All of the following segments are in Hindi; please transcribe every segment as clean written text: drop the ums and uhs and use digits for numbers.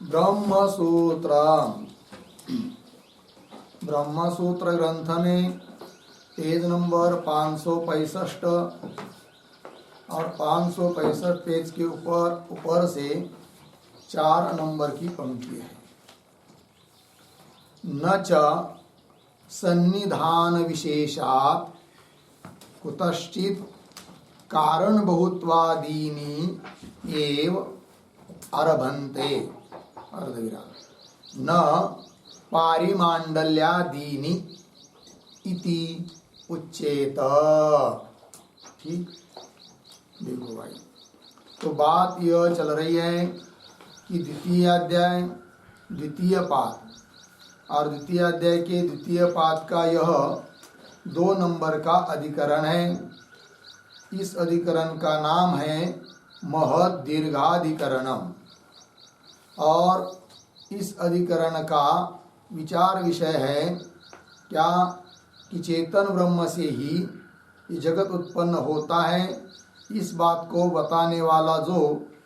ब्रह्मसूत्र ब्रह्मसूत्र ग्रंथ में पेज नंबर 565 और 565 पेज के ऊपर से 4 नंबर की पंक्ति है। न च सन्निधान विशेषात् कुतश्चित् कारण बहुत्वादीनि एव आरभन्ते अर्धविराम न पारिमांडल्यादीनि इति उच्येत। ठीक, देखो भाई, तो बात यह चल रही है कि द्वितीय अध्याय द्वितीय पाद और द्वितीय अध्याय के द्वितीय पाद का यह 2 नंबर का अधिकरण है। इस अधिकरण का नाम है महद दीर्घाधिकरणम और इस अधिकरण का विचार विषय है क्या कि चेतन ब्रह्म से ही ये जगत उत्पन्न होता है। इस बात को बताने वाला जो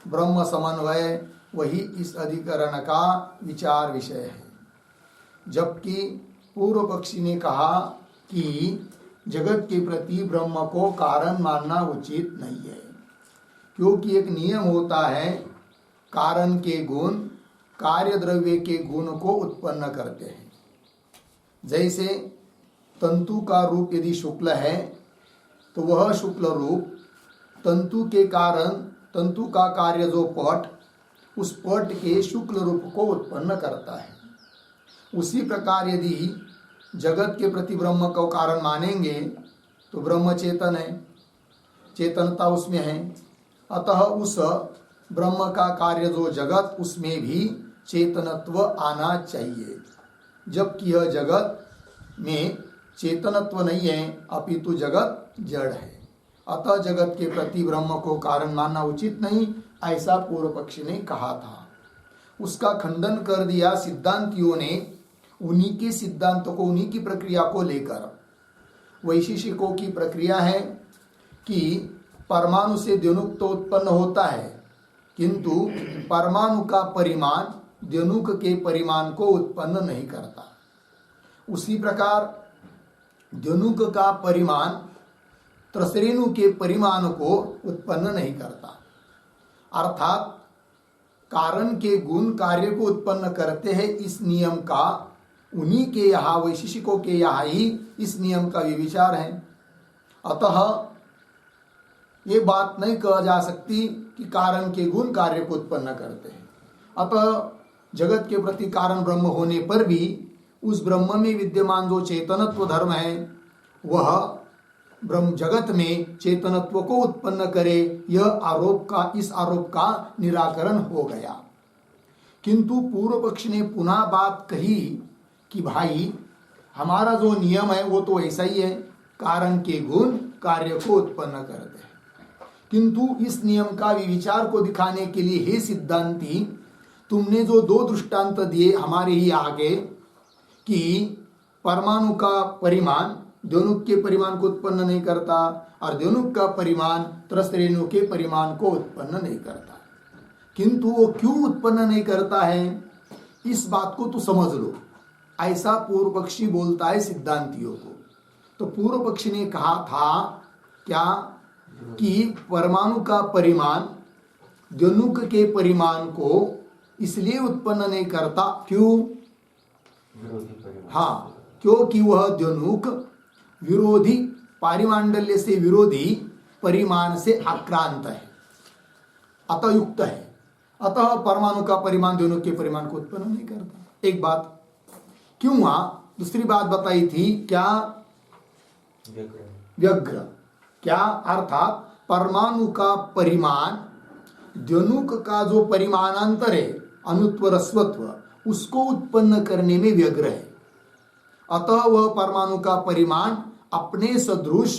ब्रह्म समन्वय वही इस अधिकरण का विचार विषय है। जबकि पूर्व पक्षी ने कहा कि जगत के प्रति ब्रह्म को कारण मानना उचित नहीं है, क्योंकि एक नियम होता है कारण के गुण कार्य द्रव्य के गुण को उत्पन्न करते हैं। जैसे तंतु का रूप यदि शुक्ल है तो वह शुक्ल रूप तंतु के कारण तंतु का कार्य जो पट उस पट के शुक्ल रूप को उत्पन्न करता है। उसी प्रकार यदि जगत के प्रति ब्रह्म को कारण मानेंगे तो ब्रह्म चेतन है, चेतनता उसमें है, अतः उस ब्रह्म का कार्य जो जगत उसमें भी चेतनत्व आना चाहिए। जबकि यह जगत में चेतनत्व नहीं है अपितु जगत जड़ है, अतः जगत के प्रति ब्रह्म को कारण मानना उचित नहीं, ऐसा पूर्व पक्षी ने कहा था। उसका खंडन कर दिया सिद्धांतियों ने उन्हीं के सिद्धांतों को उन्हीं की प्रक्रिया को लेकर। वैशेषिकों की प्रक्रिया है कि परमाणु से द्व्यणुक तो उत्पन्न होता है, किंतु परमाणु का परिमाण द्व्यणुक के परिमाण को उत्पन्न नहीं करता। उसी प्रकार द्व्यणुक का परिमाण त्रसरेणु के परिमाण को उत्पन्न नहीं करता। अर्थात कारण के गुण कार्य को उत्पन्न करते हैं। इस नियम का उन्हीं के यहाँ वैशेषिकों के यहाँ ही इस नियम का विचार है। अतः ये बात नहीं कहा जा सकती कि कारण के गुण कार्य को उत्पन्न करते हैं। अतः जगत के प्रति कारण ब्रह्म होने पर भी उस ब्रह्म में विद्यमान जो चेतनत्व धर्म है वह ब्रह्म जगत में चेतनत्व को उत्पन्न करे, यह इस आरोप का निराकरण हो गया। किंतु पूर्व पक्ष ने पुनः बात कही कि भाई हमारा जो नियम है वो तो ऐसा ही है, कारण के गुण कार्य को उत्पन्न करते हैं। किंतु इस नियम का विचार को दिखाने के लिए हे सिद्धांती तुमने जो 2 दृष्टांत दिए हमारे ही आगे कि परमाणु का परिमाण द्व्यणुक के परिमाण को उत्पन्न नहीं करता और द्व्यणुक का परिमाण त्रसरेणु के परिमाण को उत्पन्न नहीं करता, किंतु वो क्यों उत्पन्न नहीं करता है इस बात को तो समझ लो, ऐसा पूर्व पक्षी बोलता है सिद्धांतियों को। तो पूर्व पक्षी ने कहा था क्या कि परमाणु का परिमाण द्व्यणुक के परिमाण को इसलिए उत्पन्न नहीं करता, क्यों? हाँ, क्योंकि वह द्व्यणुक विरोधी पारिमांडल्य से विरोधी परिमाण से आक्रांत है, अतः युक्त है। अतः परमाणु का परिमाण द्व्यणुक के परिमाण को उत्पन्न नहीं करता। एक बात क्यों हुआ? दूसरी बात बताई थी क्या? व्यग्र क्या अर्थात परमाणु का परिमाण द्व्यणुक का जो परिमाणांतर है अनुत्व रस्वत्व उसको उत्पन्न करने में व्यग्र है, अतः वह परमाणु का परिमाण अपने सदृश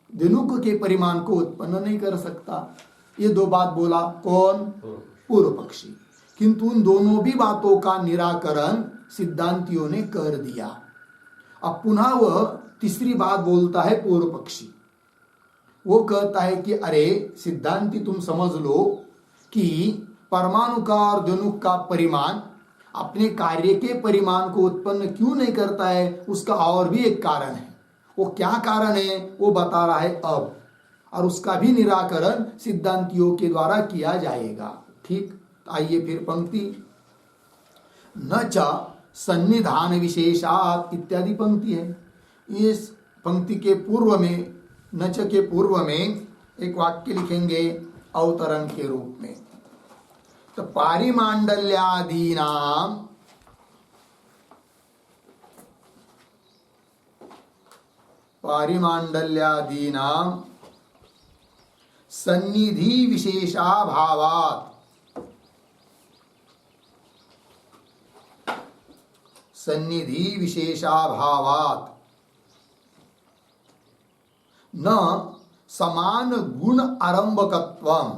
द्व्यणुक के परिमाण को उत्पन्न नहीं कर सकता। ये 2 बात बोला कौन? पूर्व पक्षी। किंतु उन दोनों भी बातों का निराकरण सिद्धांतियों ने कर दिया। अब पुनः वह तीसरी बात बोलता है पूर्व पक्षी। वो कहता है कि अरे सिद्धांती तुम समझ लो कि परमाणु का और द्व्यणुक का परिमाण अपने कार्य के परिमाण को उत्पन्न क्यों नहीं करता है, उसका और भी एक कारण है। वो क्या कारण है वो बता रहा है अब, और उसका भी निराकरण सिद्धांतियों के द्वारा किया जाएगा। ठीक, आइए फिर पंक्ति, न च सन्निधान विशेषात इत्यादि पंक्ति है। इस पंक्ति के पूर्व में, न च के पूर्व में एक वाक्य लिखेंगे अवतरण के रूप में। तो पारिमांडल्यादीनां सन्निधि विशेषाभावात् न समान गुण आरंभकत्वम्,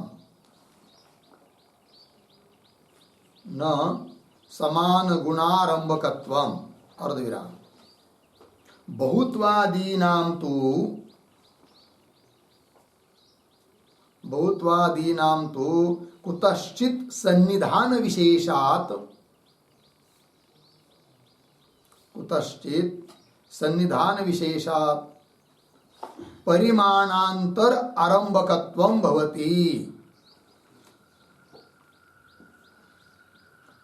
न समान गुणारंभकत्वम् अर्धविराम, बहुत्वादीनां तु कुतश्चित् सन्निधान विशेषात् परिमाणांतर आरंभकत्वं भवति,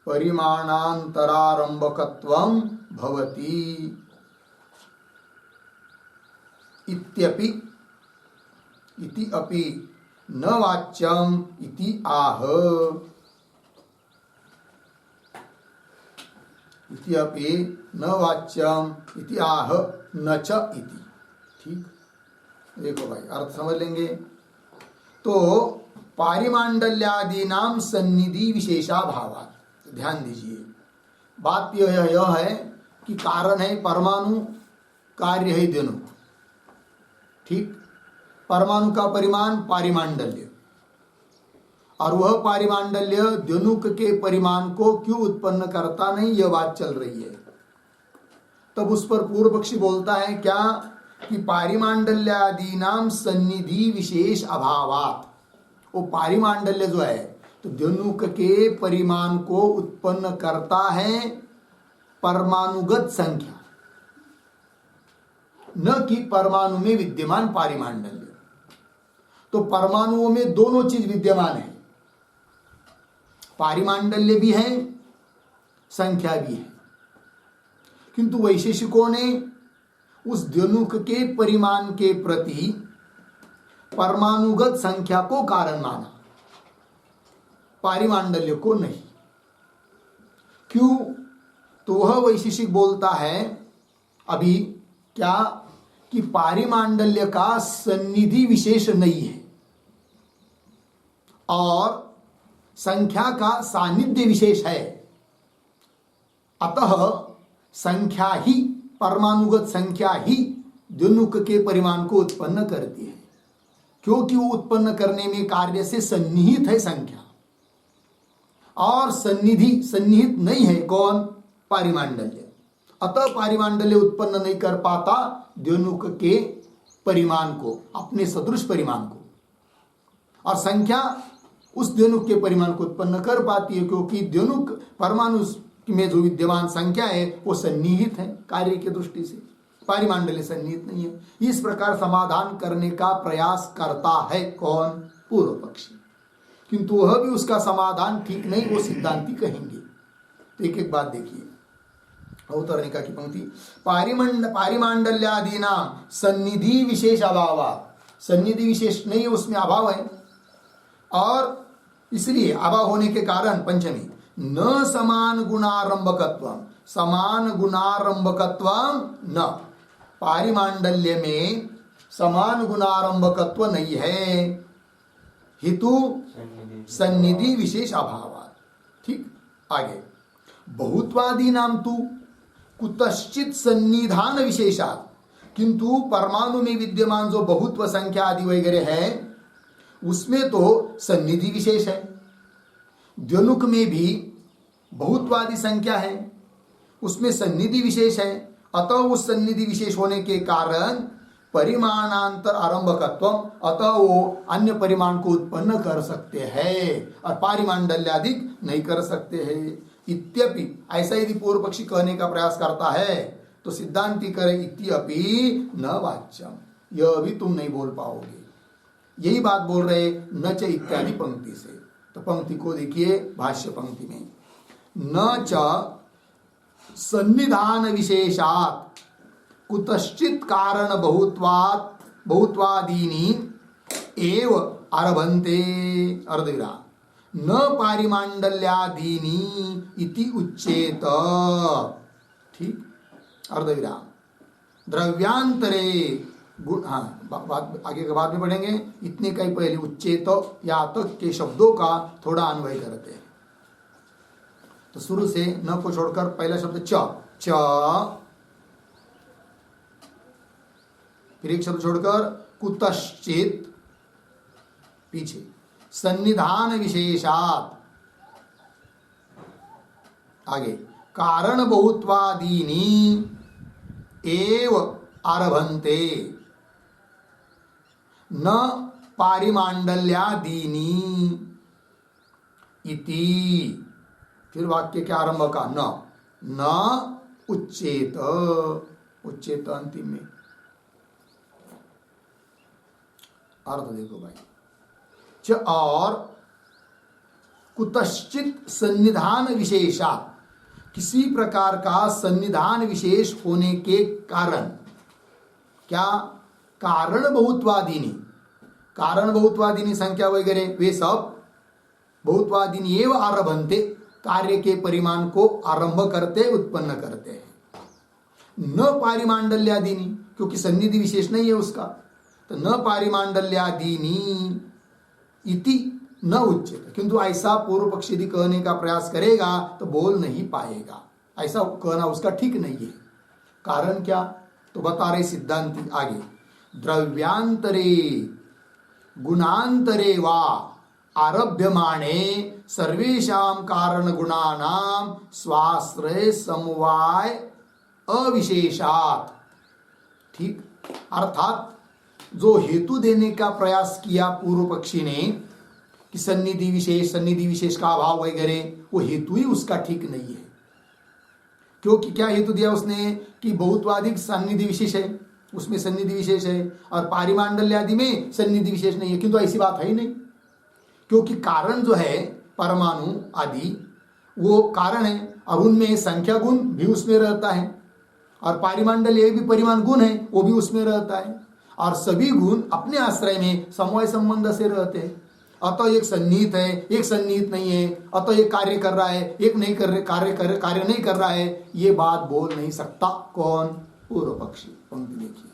परिमाणांतरारंभकत्वं भवति इत्यपि इति अपि न वाच्यम इति आह, इति अपि न वाच्यम इति आह न च इति। ठीक, देखो भाई अर्थ समझ लेंगे। तो पारिमांडल्यादीनां सन्निधि विशेषाभावात्, ध्यान दीजिए, बात यह है कि कारण है परमाणु, कार्य है द्युनुक। ठीक, परमाणु का परिमाण पारिमांडल्य, और वह पारिमांडल्य द्युनुक के परिमाण को क्यों उत्पन्न करता नहीं, यह बात चल रही है। तब उस पर पूर्व पक्षी बोलता है क्या कि पारिमांडल्यादीनां सन्निधि विशेष अभावात्, वो पारिमांडल्य जो है तो द्युनुक के परिमाण को उत्पन्न करता है परमाणुगत संख्या, न कि परमाणु में विद्यमान पारिमांडल्य। तो परमाणुओं में दोनों चीज विद्यमान है, पारिमांडल्य भी है, संख्या भी है, किंतु वैशेषिकों ने उस द्युनुक के परिमाण के प्रति परमाणुगत संख्या को कारण माना, पारिमांडल्य को नहीं। क्यों? तो वह वैशेषिक बोलता है अभी क्या कि पारिमांडल्य का सन्निधि विशेष नहीं है और संख्या का सानिध्य विशेष है, अतः संख्या ही, परमाणुगत संख्या ही द्युनुक के परिमाण को उत्पन्न करती है, क्योंकि वो उत्पन्न करने में कार्य से सन्निहित है संख्या, और सन्निहित नहीं है कौन, पारिमांडल्य। अतः पारिमांडल्य उत्पन्न नहीं कर पाता द्युनुक के परिमाण को, अपने सदृश परिमाण को, और संख्या उस द्युनुक के परिमाण को उत्पन्न कर पाती है, क्योंकि द्युनुक परमाणु में जो विद्यमान संख्या है वो सन्निहित है कार्य की दृष्टि से, पारिमांडल्य सन्निहित नहीं है। इस प्रकार समाधान करने का प्रयास करता है कौन, पूर्व पक्षी, किंतु वह भी उसका समाधान ठीक नहीं, वो सिद्धांती कहेंगे। तो एक एक बात देखिए, अवतरणिका की पंक्ति, पारिमांडल्यादीना सन्निधि विशेष अभाव, सन्निधि विशेष नहीं है, उसमें अभाव है, और इसलिए अभाव होने के कारण पंचमी न समान गुणारंभकत्वम, समान गुणारंभकत्वम न, पारिमांडल्य में समान गुणारंभकत्व नहीं है, हेतु सन्निधि विशेष अभाव। ठीक, आगे, बहुत्वादी नाम तु कुतश्चित सन्निधान विशेषात्, किंतु परमाणु में विद्यमान जो बहुत्व संख्या आदि वगैरह है उसमें तो सन्निधि विशेष है, द्युनुक में भी बहुत्वादी संख्या है, उसमें सन्निधि विशेष है, अतः उस सन्निधि विशेष होने के कारण परिमाणांतर आरंभकत्व, अतः वो अन्य परिमाण को उत्पन्न कर सकते हैं और पारिमांडल्यादिक नहीं कर सकते हैं। इत्यपि, ऐसा यदि पूर्व पक्षी कहने का प्रयास करता है तो सिद्धांती करे इत्यपि न वाच्यम, यह भी तुम नहीं बोल पाओगे। यही बात बोल रहे न च इत्यादि पंक्ति से। तो पंक्ति को देखिए, भाष्य पंक्ति में न च सन्निधान विशेषात कुतश्चित कारण बहुत्वादीनि एव आरभन्ते अर्धविराम न पारिमांडल्यादीनि इति उच्येत। ठीक, अर्धविराम। द्रव्यांतरे गुण, हाँ आगे के बाद में पढ़ेंगे। इतने कई पहले उच्चेत या तक के शब्दों का थोड़ा अन्वय करते हैं। तो शुरू से न को छोड़कर पहला शब्द च, फिर एक शब्द छोड़कर कुतश्चित, पीछे सन्निधान विशेषात, आगे कारण बहुत्वादीनि एव आरभन्ते न पारिमांडल्यादीनि इति। फिर वाक्य के आरंभ का न उच्चेत, उच्चेत अंतिम में। अर्थ देखो भाई, च और कुतश्चित सन्निधान विशेषात, किसी प्रकार का सन्निधान विशेष होने के कारण, क्या कारण बहुत्वादीनि, कारण बहुत्वादीनि संख्या वगैरह वे सब बहुत्वादीनि एव आरभन्ते, कार्य के परिमाण को आरंभ करते, उत्पन्न करते हैं। न पारिमांडल्यादीनि, क्योंकि सन्निधि विशेष नहीं है उसका, तो न पारिमांडल्यादीनि इति न उच्चेत। किंतु ऐसा पूर्व पक्षी यदि कहने का प्रयास करेगा तो बोल नहीं पाएगा, ऐसा कहना उसका ठीक नहीं है। कारण क्या, तो बता रहे सिद्धांति आगे, द्रव्यांतरे गुणांतरे वा आरभ्यमाणे सर्वेषां कारण गुणानां स्वाश्रय समवाय अविशेषात। ठीक, अर्थात जो हेतु देने का प्रयास किया पूर्व पक्षी ने कि सन्निधि विशेष का अभाव वगैरह, वो हेतु ही उसका ठीक नहीं है। क्योंकि क्या हेतु दिया उसने कि बहुत्वादिक सन्निधि विशेष है, उसमें सन्निधि विशेष है, और पारिमांडल्य आदि में सन्निधि विशेष नहीं है। किंतु ऐसी बात है ही नहीं, क्योंकि कारण जो है परमाणु आदि वो कारण है, और उनमें संख्या गुण भी उसमें रहता है, और पारिमांडल्य भी परिमाण गुण है वो भी उसमें रहता है, और सभी गुण अपने आश्रय में समवाय संबंध से रहते हैं। अतः एक सन्निहित है, एक सन्निहित नहीं है, अतः एक कार्य कर रहा है, एक नहीं कर रहे, कार्य नहीं कर रहा है, ये बात बोल नहीं सकता। कौन, पूर्व पक्षी। पंक्ति देखिए,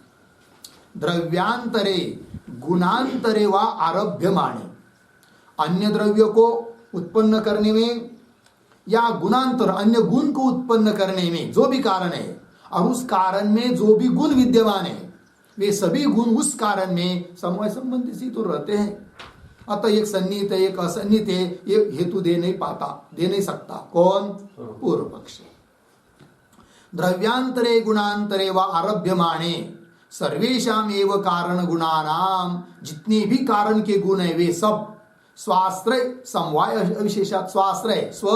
द्रव्यांतरे गुणांतरे व आरभ्यमाणे, अन्य द्रव्य को उत्पन्न करने में या गुणांतर अन्य गुण को उत्पन्न करने में जो भी कारण है, और उस कारण में जो भी गुण विद्यमान है, वे सभी गुण उस कारण में समवाय संबंधी से तो रहते हैं। अतः एक सन्निहित है, एक असन्निहित है, एक हेतु दे नहीं सकता। कौन, पूर्व पक्ष। द्रव्यांतरे गुणांतरे व आरभ्यमाणे सर्वेषाम एव कारण गुणानाम, जितने भी कारण के गुण है वे सब स्वाश्रय समवाय अविशेषात, स्वाश्रय स्व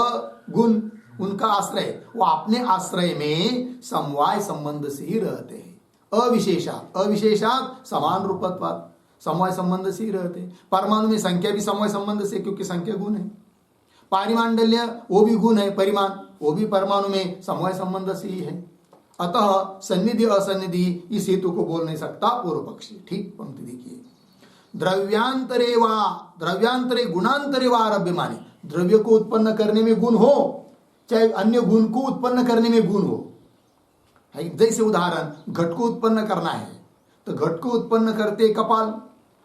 गुण उनका आश्रय, वो अपने आश्रय में समवाय संबंध से ही रहते हैं। अविशेषात समान रूपत्वाद, समवाय संबंध से ही रहते हैं। परमाणु में संख्या भी समवाय संबंध से, क्योंकि संख्या गुण है। पारिमांडल्य वो भी गुण है, परिमाण वो भी परमाणु में समवाय संबंध से ही है। अतः सन्निधि असन्निधि इस हेतु को बोल नहीं सकता पूर्व पक्षी। ठीक, पंक्ति देखिए, द्रव्यांतरे गुणांतरे व आरभ्यमाने, द्रव्य को उत्पन्न करने में गुण हो, चाहे अन्य गुण को उत्पन्न करने में गुण हो। जैसे उदाहरण, घट को उत्पन्न करना है तो घट को उत्पन्न करते कपाल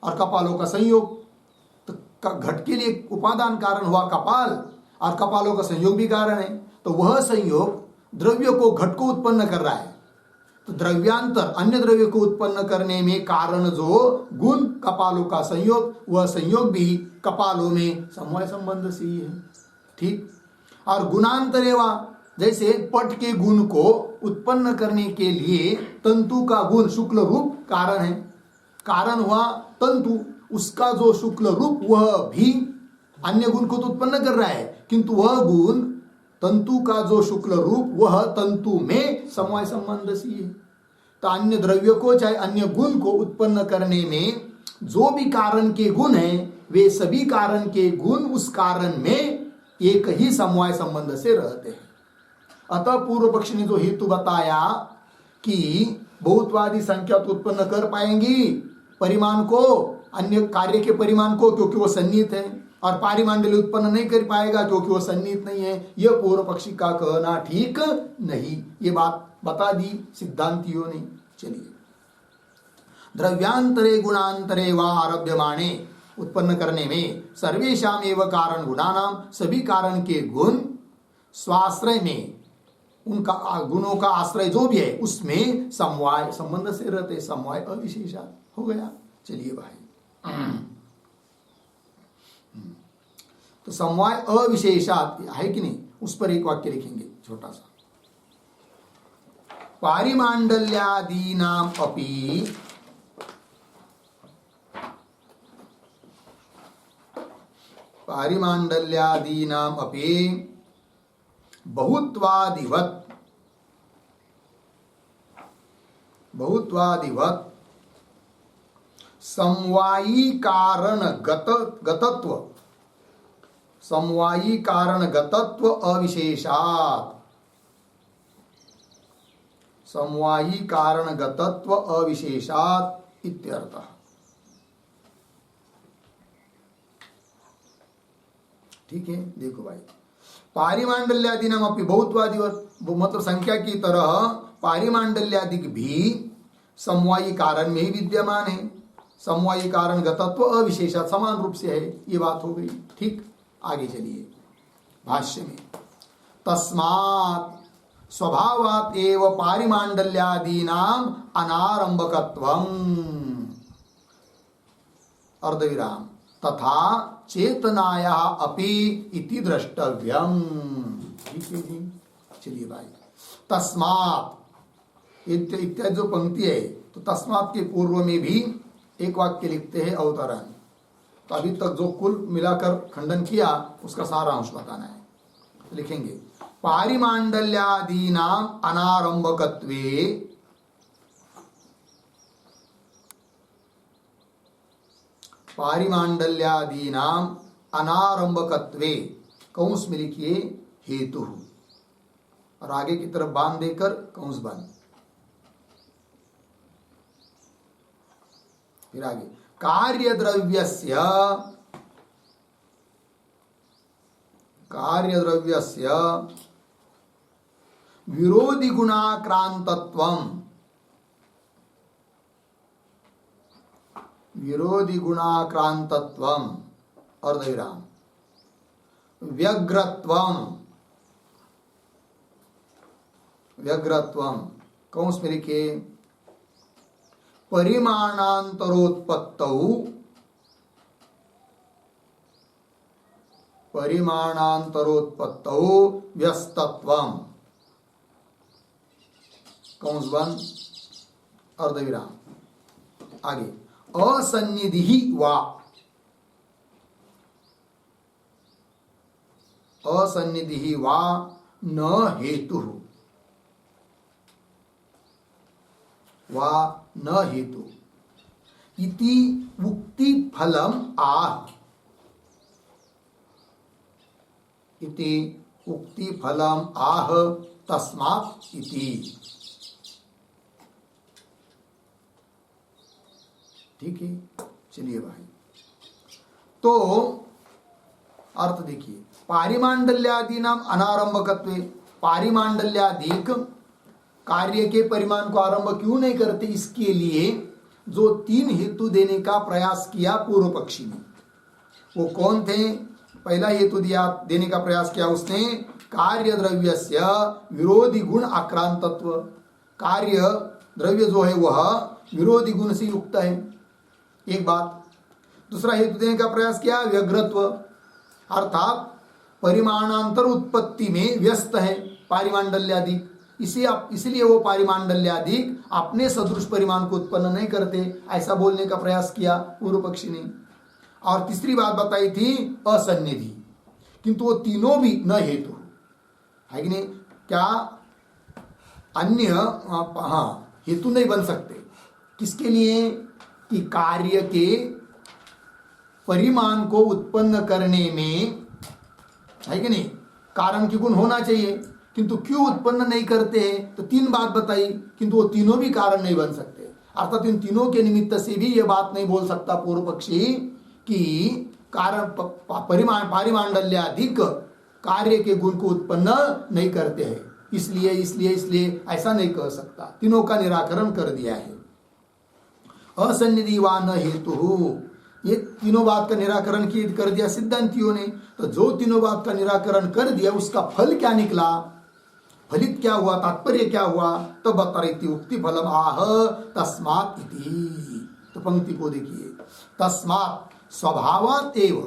और कपालों का संयोग, तो घट के लिए उपादान कारण हुआ कपाल, और कपालों का संयोग भी कारण है, तो वह संयोग द्रव्य को घट को उत्पन्न कर रहा है। तो द्रव्यांतर अन्य द्रव्य को उत्पन्न करने में कारण जो गुण कपालों का संयोग, वह संयोग भी कपालों में समवाय संबंध से ही है। ठीक, और गुणांतरेवा, जैसे पट के गुण को उत्पन्न करने के लिए तंतु का गुण शुक्ल रूप कारण है, कारण हुआ तंतु, उसका जो शुक्ल रूप वह भी अन्य गुण को तो उत्पन्न कर रहा है, किंतु वह गुण तंतु का जो शुक्ल रूप वह तंतु में समवाय संबंध सी है। तो अन्य द्रव्य को चाहे अन्य गुण को उत्पन्न करने में जो भी कारण के गुण हैं वे सभी कारण के गुण उस कारण में एक ही समवाय संबंध से रहते हैं। अतः पूर्व पक्ष ने जो हेतु बताया कि बहुत्वादी संख्या तो उत्पन्न कर पाएंगी परिमाण को, अन्य कार्य के परिमाण को, क्योंकि वो सन्निहित है, और पारिमांडल्य उत्पन्न नहीं कर पाएगा क्योंकि वो सन्निहित नहीं है। यह पूर्व पक्षी का कहना ठीक नहीं, ये बात बता दी सिद्धांतियों ने। चलिए, द्रव्यांतरे गुणांतरे व आरभ्यमाणे उत्पन्न करने में सर्वेशाम एवं कारण गुणानाम, सभी कारण के गुण स्वाश्रय में उनका गुणों का आश्रय जो भी है उसमें समवाय संबंध से रहते, समवाय अविशेषात हो गया। चलिए भाई, तो समवाय अविशेषात है कि नहीं, उस पर एक वाक्य लिखेंगे छोटा सा। पारिमांडल्यादीनाम अपि पारिमांडल्यादीनाम अपि बहुत्वादिवत समवायी कारण गतत्व अविशेषात, समवायी कारण गतत्व अविशेषात इत्यर्थः। ठीक है, देखो भाई, पारिमांडल्यादि नाम अपनी बहुत्वादिवत, मतलब संख्या की तरह पारिमांडल्यादिक भी समवायी कारण में ही विद्यमान है। समवायी कारण गतत्व अविशेषात समान रूप से है, ये बात हो गई। ठीक, आगे चलिए भाष्य में। तस्मात् स्वभावात् एव पारिमांडल्यादीनाम अनारंभकत्वम अर्धविराम तथा चेतनाया अपि इति द्रष्टव्यम। ठीक है जी, चलिए भाई, तस्मात् इत्यादि जो पंक्ति है, तो तस्मात् के पूर्व में भी एक वाक्य लिखते हैं अवतरण। तो अभी तक जो कुल मिलाकर खंडन किया उसका सारांश बताना है, तो लिखेंगे पारिमांडल्यादीनाम अनारंभकत्वे पारिमांडल्यादीनाम अनारंभकत्वे, कौंस में लिखिए हेतु, और आगे की तरफ बांध देकर कौंस बंद। फिर आगे कार्यद्रव्यस्य विरोधि गुणाक्रांतत्वम, विरोधि गुणाक्रांतत्वम अर्धविराम व्यग्रत्वम कौंस में लिखे परिमाणांतरोत्पत्तौ व्यस्तत्वम कौंस बंद अर्धविराम। आगे असन्निधि वा न हेतु इति उक्ति फलम आह, इति उक्ति फलम आह तस्मात् इति। ठीक है, चलिए भाई, तो अर्थ देखिए, पारिमांडल्यादि नाम अनारंभकत्वे, पारिमांडल्यादिक कार्य के परिमाण को आरंभ क्यों नहीं करते, इसके लिए जो तीन हेतु देने का प्रयास किया पूर्व पक्षी ने, वो कौन थे? पहला हेतु दिया, देने का प्रयास किया उसने, कार्य द्रव्यस्य विरोधी गुण आक्रांतत्व, कार्य द्रव्य जो है वह विरोधी गुण से युक्त है, एक बात। दूसरा हेतु देने का प्रयास किया व्यग्रत्व, अर्थात परिमाणांतर उत्पत्ति में व्यस्त है पारिमांडल्यादि, इसलिए वो पारिमांडल्यादिक अपने सदृश परिमाण को उत्पन्न नहीं करते, ऐसा बोलने का प्रयास किया पूर्व पक्षी ने। और तीसरी बात बताई थी असन्निधि, किंतु वो तीनों भी न हेतु, है कि नहीं? क्या अन्य हेतु नहीं बन सकते? किसके लिए? कि कार्य के परिमाण को उत्पन्न करने में, है कि नहीं, कारण की गुण होना चाहिए, किंतु क्यों उत्पन्न नहीं करते हैं? तो 3 बात बताई, किंतु वो तीनों भी कारण नहीं बन सकते। अर्थात इन तीनों के निमित्त से भी ये बात नहीं बोल सकता पूर्व पक्षी कि कारण पारिमांडल्याधिक कार्य के गुण को उत्पन्न नहीं करते हैं, इसलिए ऐसा नहीं कह सकता। तीनों का निराकरण कर दिया है। असन्निधिवान हेतु, ये तीनों बात का निराकरण कर दिया सिद्धांतियों ने। तो जो तीनों बात का निराकरण कर दिया, उसका फल क्या निकला? फलित क्या हुआ? तात्पर्य क्या हुआ? तो बतरिति उक्ति फलम आह तस्मात् इति। तो पंक्ति को देखिए, तस्मात् स्वभावात् एव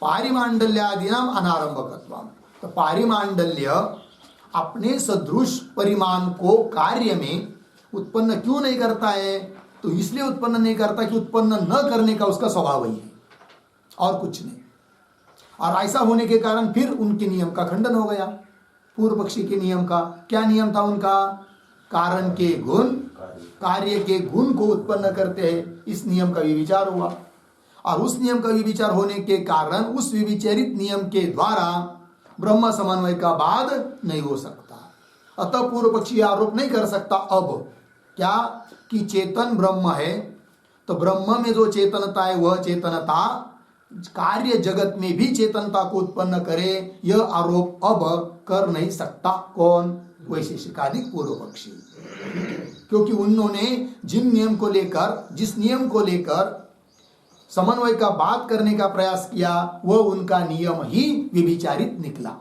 पारिमांडल्यादीनाम अनारंभकत्वम। तो पारिमांडल्य अपने सदृश परिमाण को कार्य में उत्पन्न क्यों नहीं करता है? तो इसलिए उत्पन्न नहीं करता कि उत्पन्न न करने का उसका स्वभाव ही है, और कुछ नहीं। और ऐसा होने के कारण फिर उनके नियम का खंडन हो गया। पूर्व पक्षी के नियम का क्या नियम था उनका? कारण के गुण कार्य के गुण को उत्पन्न करते हैं, इस नियम का विचार हुआ। और उस नियम का विचार होने के कारण उस विविचरित नियम के द्वारा ब्रह्म समन्वय का बाद नहीं हो सकता। अतः पूर्व पक्षी आरोप नहीं कर सकता अब क्या कि चेतन ब्रह्म है, तो ब्रह्म में जो चेतनता है वह चेतनता कार्य जगत में भी चेतनता को उत्पन्न करे, यह आरोप अब कर नहीं सकता। कौन? वैशेषिकादिक पूर्व पक्षी। क्योंकि उन्होंने जिस नियम को लेकर समन्वय का बात करने का प्रयास किया, वह उनका नियम ही विभिचारित निकला।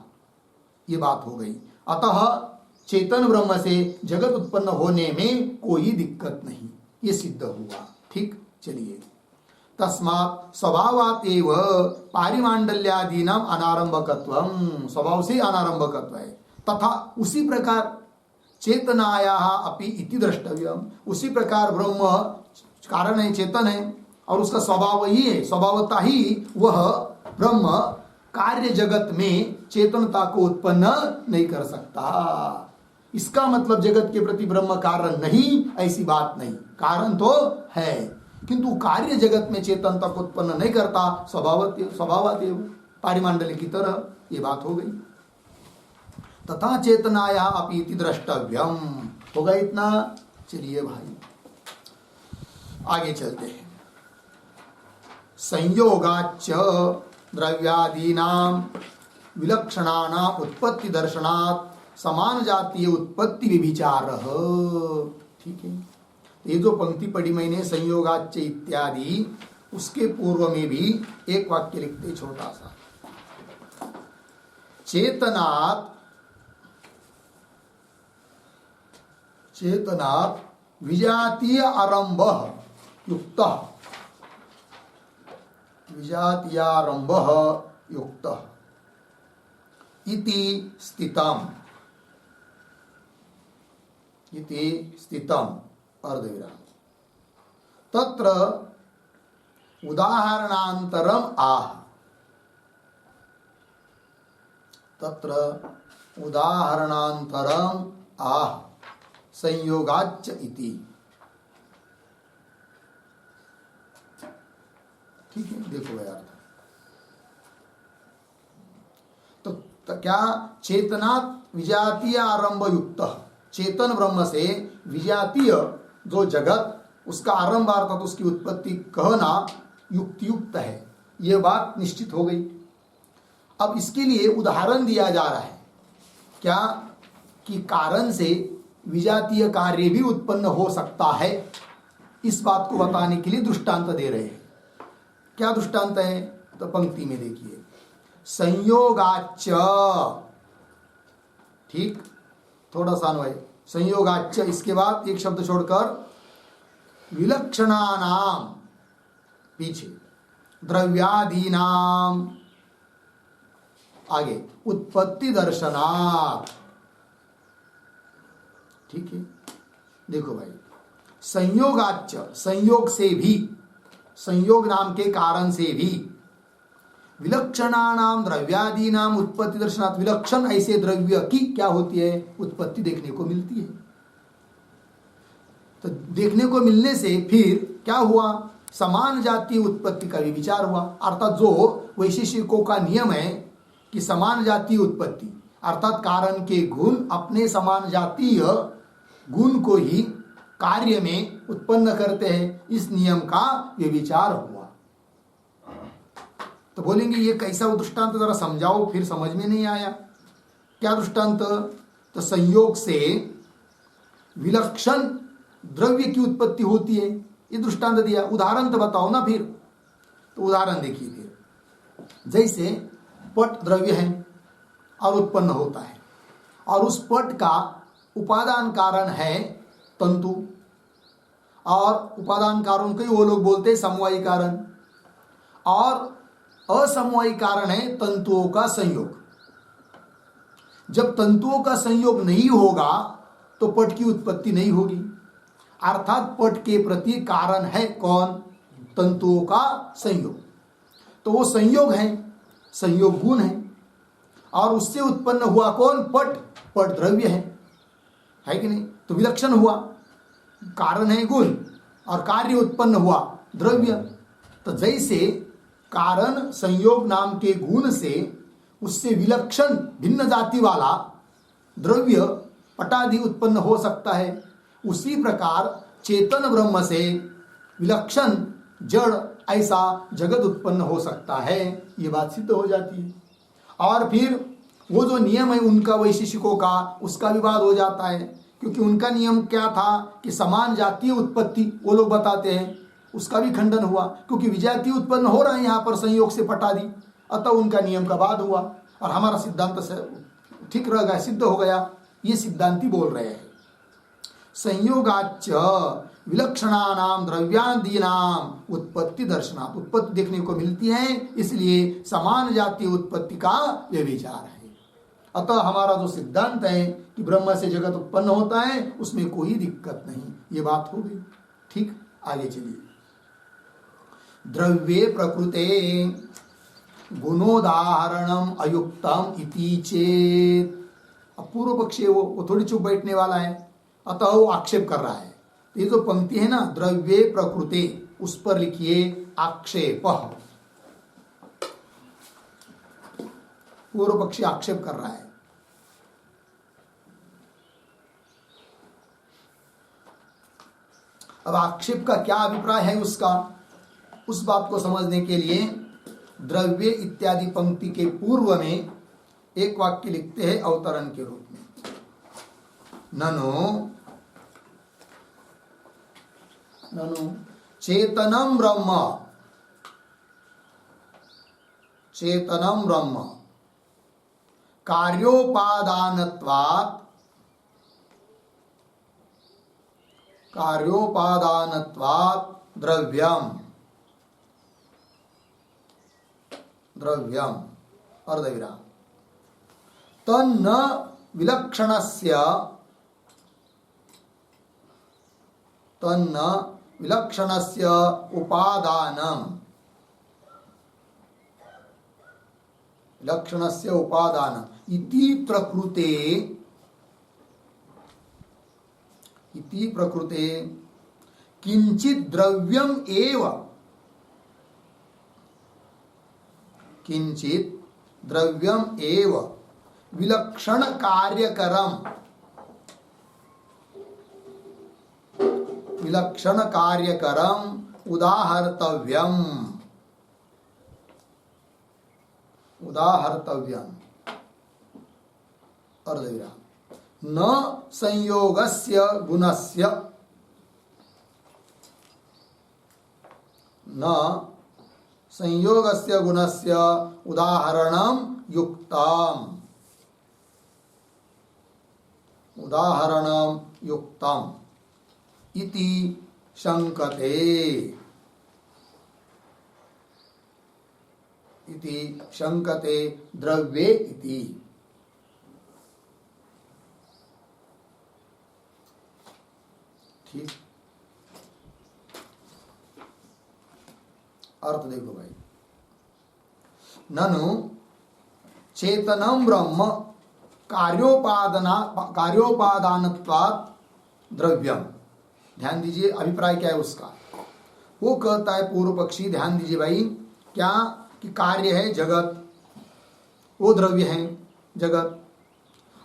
ये बात हो गई। अतः चेतन ब्रह्म से जगत उत्पन्न होने में कोई दिक्कत नहीं, ये सिद्ध हुआ। ठीक, चलिए। तस्मात् स्वभावात् एव पारिमांडल्यादीनाम अनारंभकत्वम, स्वभाव से अनारंभकत्व है। तथा उसी प्रकार चेतनायाः अपि इति द्रष्टव्यम, उसी प्रकार ब्रह्म कारण है, चेतन है, और उसका स्वभाव ही है, स्वभावता ही वह ब्रह्म कार्य जगत में चेतनता को उत्पन्न नहीं कर सकता। इसका मतलब जगत के प्रति ब्रह्म कारण नहीं, ऐसी बात नहीं। कारण तो है, किंतु कार्य जगत में चेतनता को उत्पन्न नहीं करता, स्वभावतः पारिमांडल्य की तरह। ये बात हो गई। तथा चेतनाया अपि इति द्रष्टव्यम, होगा इतना। चलिए भाई आगे चलते हैं। संयोगाच्च द्रव्यादीनाम विलक्षणानाम उत्पत्ति दर्शनात् समान जातीय उत्पत्ति विचार। ठीक है, ये जो पंक्ति पढ़ी मैंने संयोगाच्च इत्यादि, उसके पूर्व में भी एक वाक्य लिखते छोटा सा। चेतनात् विजातीय आरंभ युक्त, विजातीयारंभ युक्त इति स्थितम, इति स्थितम अर्धविराम तत्र उदाहरणांतरम आह, तत्र उदाहरणांतरम आह संयोगाच्च इति। ठीक है, देखो यार, तो क्या चेतना विजातीय आरंभ युक्त, चेतन ब्रह्म से विजातीय जो जगत उसका आरंभ अर्थात उसकी उत्पत्ति कहना युक्त है, यह बात निश्चित हो गई। अब इसके लिए उदाहरण दिया जा रहा है, क्या कि कारण से विजातीय कार्य भी उत्पन्न हो सकता है, इस बात को बताने के लिए दृष्टांत दे रहे हैं। क्या दृष्टांत है? तो पंक्ति में देखिए, संयोगाच्च, ठीक, थोड़ा सा अन्वय, संयोगाच्च, इसके बाद एक शब्द छोड़कर विलक्षणानाम, पीछे द्रव्यादीनाम, आगे उत्पत्ति दर्शनात्। ठीक है, देखो भाई, संयोगाच्च, संयोग से भी, संयोग नाम के कारण से भी, विलक्षणानाम द्रव्यादीनाम उत्पत्ति दर्शनात्, विलक्षण ऐसे द्रव्य की क्या होती है, उत्पत्ति देखने को मिलती है। तो देखने को मिलने से फिर क्या हुआ, समान जातीय उत्पत्ति का भी विचार हुआ। अर्थात जो वैशेषिकों का नियम है कि समान जातीय उत्पत्ति, अर्थात कारण के गुण अपने समान जातीय गुण को ही कार्य में उत्पन्न करते हैं, इस नियम का ये विचार हुआ। तो बोलेंगे ये कैसा दृष्टांत, जरा समझाओ, फिर समझ में नहीं आया। क्या दृष्टांत, तो संयोग से विलक्षण द्रव्य की उत्पत्ति होती है, ये दृष्टांत दिया। उदाहरण तो बताओ ना फिर। तो उदाहरण देखिए फिर, जैसे पट द्रव्य है और उत्पन्न होता है, और उस पट का उपादान कारण है तंतु, और उपादान कारण को वो लोग बोलते हैं समवायी कारण, और असमवायी कारण है तंतुओं का संयोग। जब तंतुओं का संयोग नहीं होगा तो पट की उत्पत्ति नहीं होगी। अर्थात पट के प्रति कारण है कौन, तंतुओं का संयोग। तो वो संयोग है, संयोग गुण है, और उससे उत्पन्न हुआ कौन, पट, पट द्रव्य है कि नहीं। तो विलक्षण हुआ, कारण है गुण और कार्य उत्पन्न हुआ द्रव्य। तो जैसे कारण संयोग नाम के गुण से उससे विलक्षण भिन्न जाति वाला द्रव्य पटादि उत्पन्न हो सकता है, उसी प्रकार चेतन ब्रह्म से विलक्षण जड़ ऐसा जगत उत्पन्न हो सकता है, ये बात सिद्ध हो जाती है। और फिर वो जो नियम है उनका वैशेषिकों का, उसका विवाद हो जाता है, क्योंकि उनका नियम क्या था कि समान जातीय उत्पत्ति वो लोग बताते हैं, उसका भी खंडन हुआ, क्योंकि विजातीय उत्पन्न हो रहा है यहाँ पर संयोग से पटादि, अतः उनका नियम का बाद हुआ और हमारा सिद्धांत से ठीक रह गया, सिद्ध हो गया। ये सिद्धांती बोल रहे हैं संयोगाच्च विलक्षणानाम द्रव्यादीनाम उत्पत्ति दर्शनात्, उत्पत्ति देखने को मिलती है, इसलिए समान जातीय उत्पत्ति का यह विचार है। अतः हमारा जो सिद्धांत है कि ब्रह्म से जगत उत्पन्न होता है, उसमें कोई दिक्कत नहीं, ये बात हो गई। ठीक, आगे चलिए। द्रव्ये प्रकृते गुणोदाहरणम अयुक्तम इति चेत। अब पूर्व पक्षी वो थोड़ी चुप बैठने वाला है, अतः वो आक्षेप कर रहा है। तो ये जो पंक्ति है ना, द्रव्ये प्रकृते, उस पर लिखिए आक्षेप। पूर्व पक्षी आक्षेप कर रहा है। अब आक्षेप का क्या अभिप्राय है उसका, उस बात को समझने के लिए द्रव्य इत्यादि पंक्ति के पूर्व में एक वाक्य लिखते हैं अवतरण के रूप में। ननु चेतनम ब्रह्म, चेतनम ब्रह्म कार्योपादानत्वात्, कार्योपादानत्वात् द्रव्यम, द्रव्यम अर्धविराम तन्न विलक्षणस्य, तन्न विलक्षणस्य उपादानम, विलक्षणस्य उपादानम इति प्रकृते, इति प्रकृते किंचित द्रव्यम एव, किंचित द्रव्यम एव विलक्षण कार्यकरम, विलक्षण कार्यकरम उदाहर्तव्यम, उदाहर्तव्यम अर्धविराम न संयोगस्य गुणस्य, न संयोगस्य गुणस्य उदाहरणम युक्तम, उदाहरणम युक्तम इति शंकते, इति शंकते द्रव्ये इति। ठीक, अर्थ देखो भाई। ननु चेतनम ब्रह्म कार्योपादानत्वात् द्रव्यम। ध्यान दीजिए अभिप्राय क्या है उसका। वो कहता है पूर्व पक्षी, ध्यान दीजिए भाई, क्या कि कार्य है जगत, वो द्रव्य है जगत,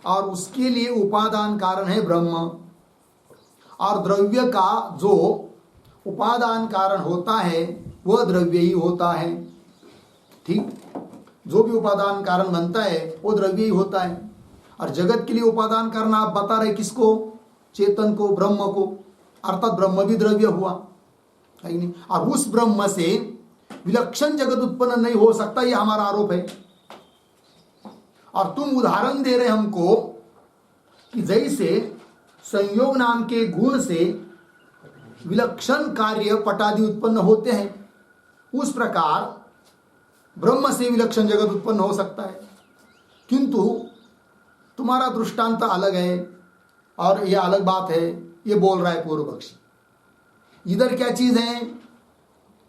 और उसके लिए उपादान कारण है ब्रह्म, और द्रव्य का जो उपादान कारण होता है वह द्रव्य ही होता है। ठीक, जो भी उपादान कारण बनता है वो द्रव्य ही होता है। और जगत के लिए उपादान कारण आप बता रहे किसको? चेतन को, ब्रह्म को, अर्थात ब्रह्म भी द्रव्य हुआ है नहीं। और उस ब्रह्म से विलक्षण जगत उत्पन्न नहीं हो सकता, यह हमारा आरोप है। और तुम उदाहरण दे रहे हमको कि जैसे संयोग नाम के गुण से विलक्षण कार्य पटादि उत्पन्न होते हैं, उस प्रकार ब्रह्म से विलक्षण जगत उत्पन्न हो सकता है। किंतु तुम्हारा दृष्टांत अलग है और यह अलग बात है, ये बोल रहा है पूर्व पक्षी। इधर क्या चीज है?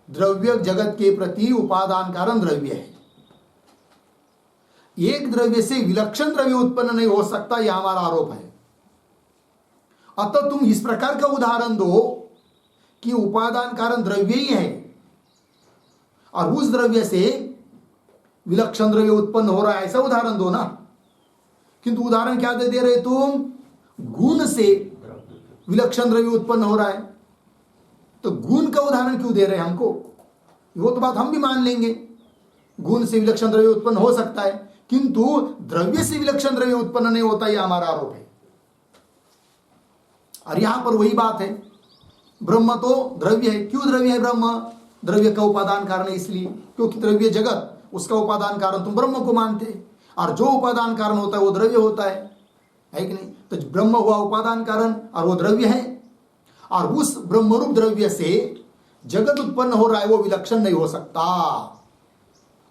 द्रव्य जगत के प्रति उपादान कारण द्रव्य है। एक द्रव्य से विलक्षण द्रव्य उत्पन्न नहीं हो सकता, यह हमारा आरोप है। अतः तुम इस प्रकार का उदाहरण दो कि उपादान कारण द्रव्य ही है और उस द्रव्य से विलक्षण द्रव्य उत्पन्न हो रहा है, ऐसा उदाहरण दो ना। किंतु उदाहरण क्या दे रहे तुम? गुण से विलक्षण द्रव्य उत्पन्न हो रहा है, तो गुण का उदाहरण क्यों दे रहे हैं हमको? वो तो बात हम भी मान लेंगे, गुण से विलक्षण द्रव्य उत्पन्न हो सकता है, किंतु द्रव्य से विलक्षण द्रव्य उत्पन्न नहीं होता, यह हमारा आरोप है। और यहां पर वही बात है, ब्रह्म तो द्रव्य है। क्यों द्रव्य है ब्रह्म? द्रव्य का उपादान कारण है इसलिए, क्योंकि द्रव्य जगत, उसका उपादान कारण तुम ब्रह्म को मानते हैं, और जो उपादान कारण होता है वो द्रव्य होता है कि नहीं? तो ब्रह्म हुआ उपादान कारण और वो द्रव्य है, और उस ब्रह्मरूप द्रव्य से जगत उत्पन्न हो रहा है, वो विलक्षण नहीं हो सकता।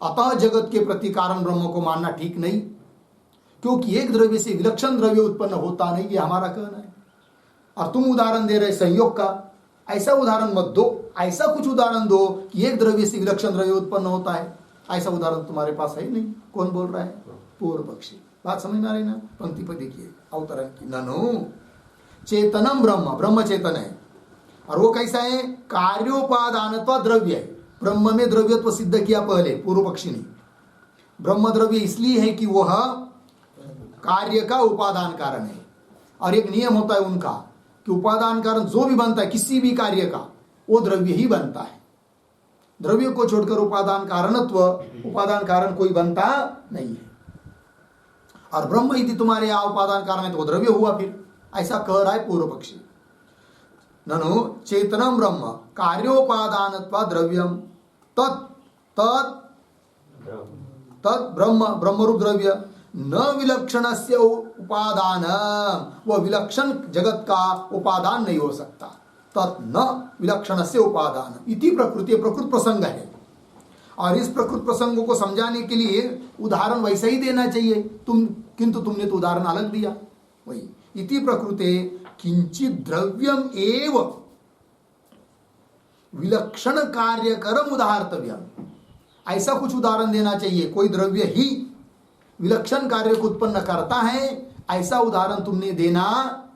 अतः जगत के प्रति कारण ब्रह्म को मानना ठीक नहीं, क्योंकि एक द्रव्य से विलक्षण द्रव्य उत्पन्न होता नहीं, ये हमारा कहना है। और तुम उदाहरण दे रहे संयोग का, ऐसा उदाहरण मत दो, ऐसा कुछ उदाहरण दो कि एक द्रव्य से विलक्षण द्रव्य उत्पन्न होता है, ऐसा उदाहरण तुम्हारे पास है नहीं। कौन बोल रहा है? पूर्व पक्षी। बात समझ में आ रही ना? पंक्ति पर देखिए अवतरण की। ननु चेतनम ब्रह्म, ब्रह्म चेतन है, और वो कैसा है? कार्योपादानत्व द्रव्य है। ब्रह्म में द्रव्यत्व सिद्ध किया पहले पूर्व पक्षी ने। ब्रह्म द्रव्य इसलिए है कि वह कार्य का उपादान कारण है, और एक नियम होता है उनका कि उपादान कारण जो भी बनता है किसी भी कार्य का, वो द्रव्य ही बनता है। द्रव्य को छोड़कर उपादान कारण कोई बनता नहीं है। और ब्रह्म यदि तुम्हारे यहाँ उपादान कारण है तो वो द्रव्य हुआ, फिर ऐसा कह रहा है पूर्व पक्षी। ननु चेतनम ब्रह्म कार्योपादानत्वा द्रव्यम तत् ब्रह्म, ब्रह्मरूप द्रव्य न विलक्षणस्य उपादान, वह विलक्षण जगत का उपादान नहीं हो सकता। तत् न विलक्षणस्य उपादान इति प्रकृति, प्रकृत प्रसंग है। और इस प्रकृत प्रसंगों को समझाने के लिए उदाहरण वैसा ही देना चाहिए किंतु तुमने तो उदाहरण अलग दिया। वही इति प्रकृते किंचित द्रव्यम एव विलक्षण कार्यकरम उदाहर्तव्यम, ऐसा कुछ उदाहरण देना चाहिए। कोई द्रव्य ही विलक्षण कार्य को उत्पन्न करता है, ऐसा उदाहरण तुमने देना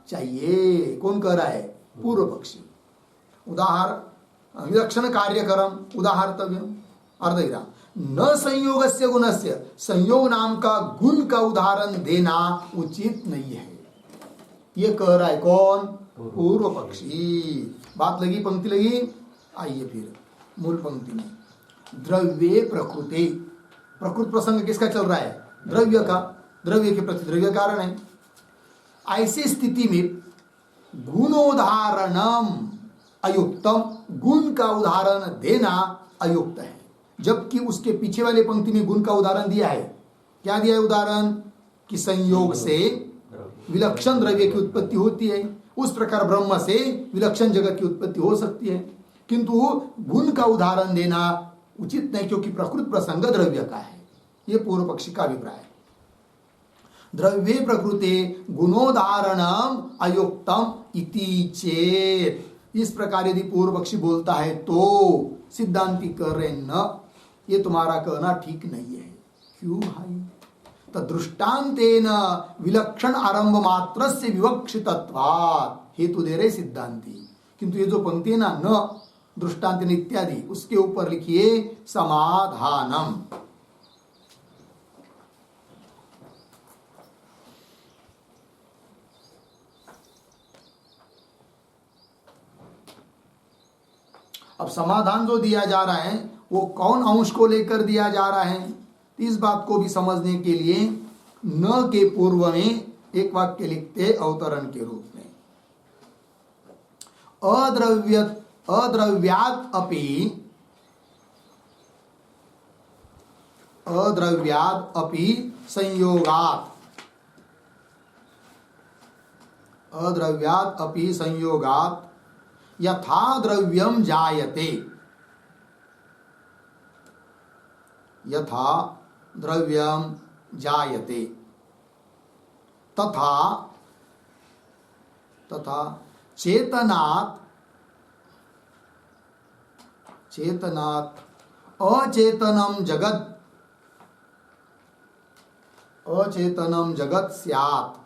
चाहिए। कौन कह रहा है? पूर्व पक्षी। उदाहरण विलक्षण कार्यकरम उदाहर्तव्यम, अर्धविराम। न संयोगस्य गुणस्य, संयोग नाम का गुण का उदाहरण देना उचित नहीं है, ये कह रहा है कौन? पूर्व पक्षी। बात लगी, पंक्ति लगी? आइए फिर मूल पंक्ति में। द्रव्ये प्रकृते, प्रकृत प्रसंग किसका चल रहा है? द्रव्य का। द्रव्य के प्रति द्रव्य कारण है। ऐसी स्थिति में गुणोदाहरणम अयुक्तम, गुण का उदाहरण देना अयुक्त है, जबकि उसके पीछे वाले पंक्ति में गुण का उदाहरण दिया है। क्या दिया है उदाहरण? कि संयोग से विलक्षण द्रव्य की उत्पत्ति होती है, उस प्रकार ब्रह्म से विलक्षण जगत की उत्पत्ति हो सकती है, किंतु गुण का उदाहरण देना उचित नहीं, क्योंकि प्रकृत प्रसंग द्रव्य का है। ये पूर्व पक्षी का अभिप्राय है। द्रव्ये प्रकृते गुणोदाहरणम अयुक्तम इति चेत, इस प्रकार यदि पूर्व पक्षी बोलता है तो सिद्धांति कर रहे न, ये तुम्हारा कहना ठीक नहीं है। क्यों भाई? तो दृष्टांतेन विलक्षण आरंभ मात्र से विवक्षितत्वात्, हेतु दे रहे सिद्धांती। किंतु ये जो पंक्ति है ना, न दृष्टांत इत्यादि, उसके ऊपर लिखिए समाधानम। अब समाधान जो दिया जा रहा है वो कौन अंश को लेकर दिया जा रहा है, इस बात को भी समझने के लिए न के पूर्व में एक वाक्य लिखते अवतरण के रूप में, अद्रव्यात् अपि संयोगात्, अद्रव्यात् अपि संयोगात् यथा द्रव्यम जायते, यथा द्रव्यम जायते तथा चेतनात् अचेतनम जगत स्यात्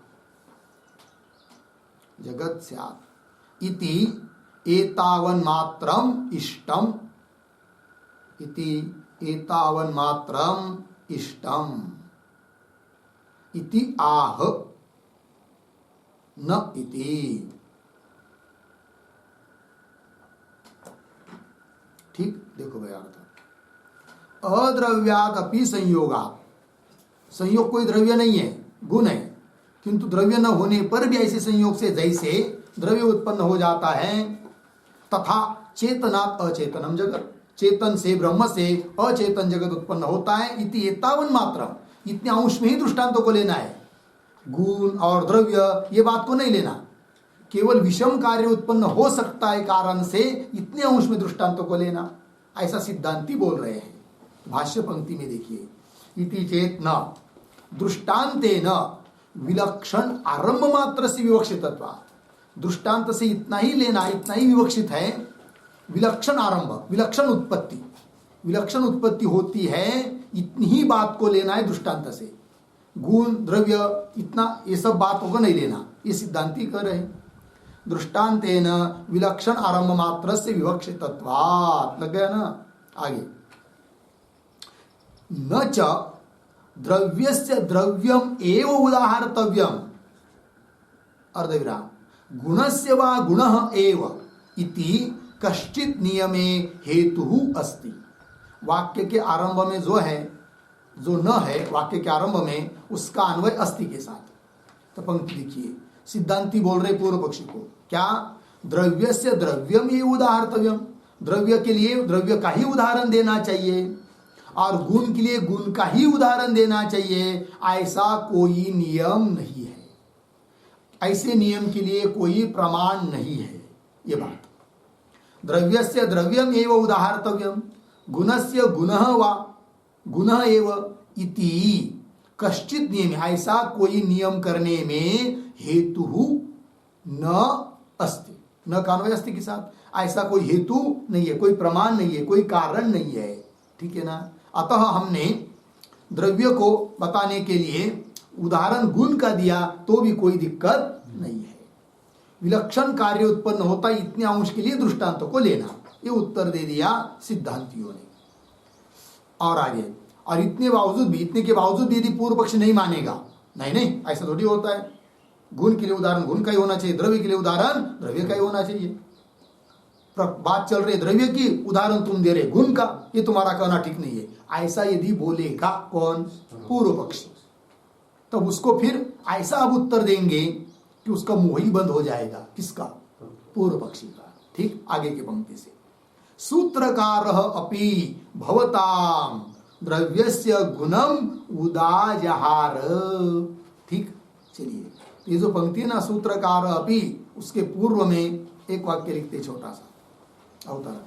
इति एतावन्मात्रम इष्टम, इति एतावन्मात्रम इष्टम इति आह न इति। ठीक, देखो भाई अर्थ, अद्रव्यात् अपि संयोगात्, संयोग कोई द्रव्य नहीं है, गुण है, किंतु द्रव्य न होने पर भी ऐसे संयोग से जैसे द्रव्य उत्पन्न हो जाता है, तथा चेतनात् अचेतनम जगत, चेतन से ब्रह्म से अचेतन जगत उत्पन्न होता है, इति एतावन मात्रम, इतने अंश में ही दृष्टांतों को लेना है, गुण और द्रव्य ये बात को नहीं लेना, केवल विषम कार्य उत्पन्न हो सकता है कारण से इतने अंश में दृष्टांतों को लेना, ऐसा सिद्धांती बोल रहे हैं। भाष्य पंक्ति में देखिए, इति चेत न दृष्टांतेन विलक्षण आरंभ मात्र से विवक्षितत्वा, दृष्टांत से इतना ही लेना, इतना ही विवक्षित है, विलक्षण आरंभ, विलक्षण उत्पत्ति होती है, इतनी ही बात को लेना है दृष्टांत से, गुण द्रव्य इतना ये सब बातों को नहीं लेना, ये सिद्धांती कर रहे हैं। दृष्टांतेन विलक्षण आरंभ मात्र से विवक्षितत्वात्, लग गया ना। आगे, न च द्रव्यस्य द्रव्यम एव उदाहर्तव्यम, अर्धविराम, गुणस्य वा गुणः एव इति कश्चित् नियमे हेतु अस्ति। वाक्य के आरंभ में जो है, जो न है वाक्य के आरंभ में, उसका अन्वय अस्ति के साथ। तो पंक्ति देखिए, सिद्धांती बोल रहे पूर्व पक्षी को, क्या? द्रव्यस्य द्रव्यम एव उदाहर्तव्यम, द्रव्य के लिए द्रव्य का ही उदाहरण देना चाहिए और गुण के लिए गुण का ही उदाहरण देना चाहिए, ऐसा कोई नियम नहीं है, ऐसे नियम के लिए कोई प्रमाण नहीं है। ये बात, द्रव्यस्य द्रव्यम एव उदाहर्तव्यम, गुणस्य गुणः वा गुणः एव इति कश्चित् नियम, ऐसा कोई नियम करने में हेतु न अस्ति, न कान्वय अस्ति के साथ, ऐसा कोई हेतु नहीं है, कोई प्रमाण नहीं है, कोई कारण नहीं है। ठीक है ना। अतः हमने द्रव्य को बताने के लिए उदाहरण गुण का दिया तो भी कोई दिक्कत नहीं है। विलक्षण कार्य उत्पन्न होता है, इतने अंश के लिए दृष्टांतों को लेना, ये उत्तर दे दिया सिद्धांतियों ने। और आगे, और इतने के बावजूद भी यदि पूर्व पक्ष नहीं मानेगा, नहीं ऐसा थोड़ी होता है, गुण के लिए उदाहरण गुण का ही होना चाहिए, द्रव्य के लिए उदाहरण द्रव्य का ही होना चाहिए। बात चल रही है द्रव्य की, उदाहरण तुम दे रहे गुण का, ये तुम्हारा कहना ठीक नहीं है, ऐसा यदि बोलेगा कौन? पूर्व पक्षी। तब उसको फिर ऐसा अब उत्तर देंगे कि उसका मुंह ही बंद हो जाएगा। किसका? पूर्व पक्षी का। ठीक, आगे की पंक्ति से, सूत्रकारः अपि भवताम द्रव्यस्य गुणम उदाजहार। ठीक, चलिए, ये जो पंक्ति है ना, सूत्रकार अपि, उसके पूर्व में एक वाक्य लिखते, छोटा सा अवतरण,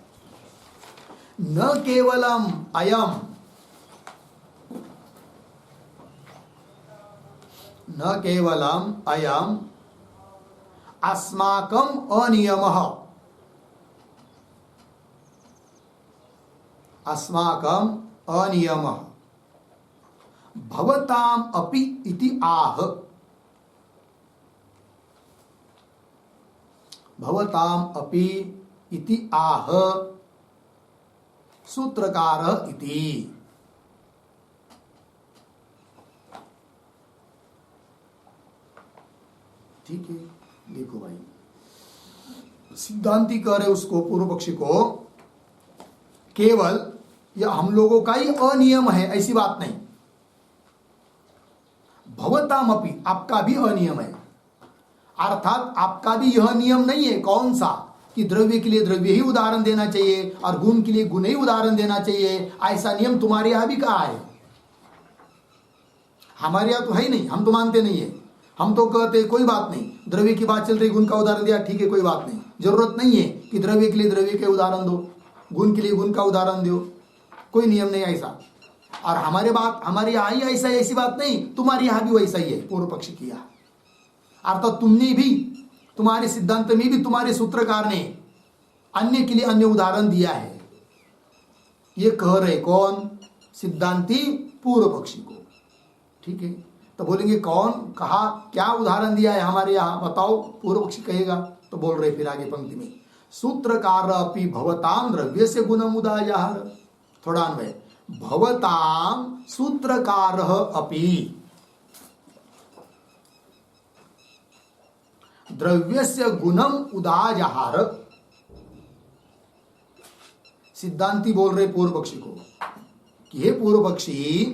न केवलम अयम, न केवलम अयम अस्माकं अनियमः, अस्माकं अनियमः भवताम अपि इति आह, भवताम अपि इति आह सूत्रकारः इति। ठीक है, देखो भाई, सिद्धांती कह रहे उसको, पूर्व पक्षी को, केवल यह हम लोगों का ही अनियम है ऐसी बात नहीं, भवतामपि आपका भी अनियम है, अर्थात आपका भी यह नियम नहीं है। कौन सा? कि द्रव्य के लिए द्रव्य ही उदाहरण देना चाहिए और गुण के लिए गुण ही उदाहरण देना चाहिए, ऐसा नियम तुम्हारे यहां भी कहा है। हमारे यहां तो है ही नहीं, हम तो मानते नहीं है। हम तो कहते कोई बात नहीं, द्रव्य की बात चल रही, गुण का उदाहरण दिया, ठीक है कोई बात नहीं, जरूरत नहीं है कि द्रव्य के लिए द्रव्य के उदाहरण दो, गुण के लिए गुण का उदाहरण दो, कोई नियम नहीं ऐसा। और हमारे यहाँ ही ऐसा है ऐसी बात नहीं, तुम्हारे यहां भी वैसा ही है, पूर्व पक्षी किया। अर्थात तुमने भी, तुम्हारे सिद्धांत में भी तुम्हारे सूत्रकार ने अन्य के लिए अन्य उदाहरण दिया है। ये कह रहे कौन? सिद्धांती पूर्व पक्षी को। ठीक है, तो बोलेंगे कौन, कहा, क्या उदाहरण दिया है हमारे यहां, बताओ। पूर्व पक्षी कहेगा तो बोल रहे फिर आगे पंक्ति में, सूत्रकार अपि भवताम द्रव्य से गुणम उदायार। थोड़ा अन्वय, भवताम सूत्रकार अपि द्रव्यस्य गुणम उदाजहार। सिद्धांती बोल रहे पूर्व पक्षी को कि हे पूर्व पक्षी,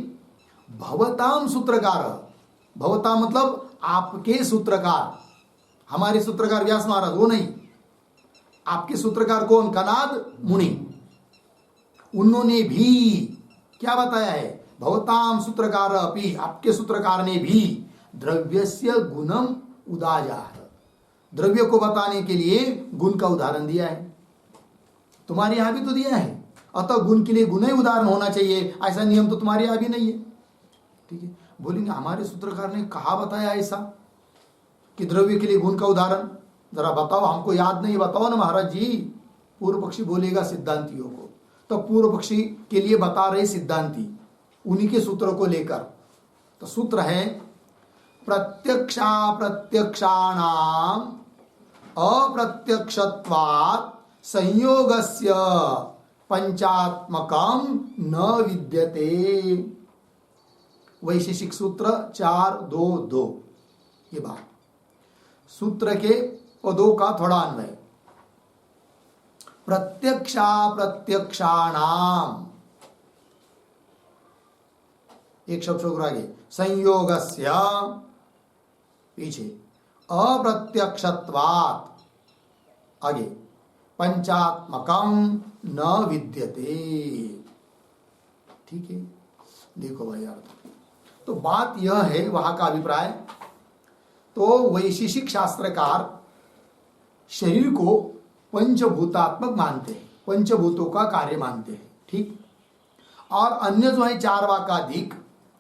भवताम सूत्रकार, भवताम मतलब आपके सूत्रकार, हमारे सूत्रकार व्यास महाराज वो नहीं, आपके सूत्रकार कौन? कनाद मुनि। उन्होंने भी क्या बताया है? भवताम सूत्रकार अपि, आपके सूत्रकार ने भी द्रव्यस्य गुणम उदाजहार, द्रव्य को बताने के लिए गुण का उदाहरण दिया है। तुम्हारे यहां भी तो दिया है, अतः गुण के लिए गुण ही उदाहरण होना चाहिए, ऐसा नियम तो तुम्हारे यहां भी नहीं है। ठीक है, बोलेंगे हमारे सूत्रकार ने कहा बताया ऐसा कि द्रव्य के लिए गुण का उदाहरण, जरा बताओ, हमको याद नहीं, बताओ ना महाराज जी। पूर्व पक्षी बोलेगा सिद्धांतियों को, तो पूर्व पक्षी के लिए बता रहे सिद्धांती, उन्हीं के सूत्रों को लेकर। तो सूत्र है प्रत्यक्षा प्रत्यक्षाणाम अप्रत्यक्षत्वात् संयोगस्य पंचात्मकम न विद्यते। वैशेषिक सूत्र 4.2.2। ये बात सूत्र के पदों का थोड़ा अन्वय, प्रत्यक्षा प्रत्यक्षाणाम, एक शब्द छोड़ आगे, संयोगस्य पीछे, अप्रत्यक्षत्वात् आगे, पंचात्मकम न विद्यते। ठीक है, देखो भाई यार, तो बात यह है वहां का अभिप्राय। तो वैशेषिक शास्त्रकार शरीर को पंचभूतात्मक मानते हैं, पंचभूतों का कार्य मानते हैं। ठीक, और अन्य जो है चार वाकाधिक,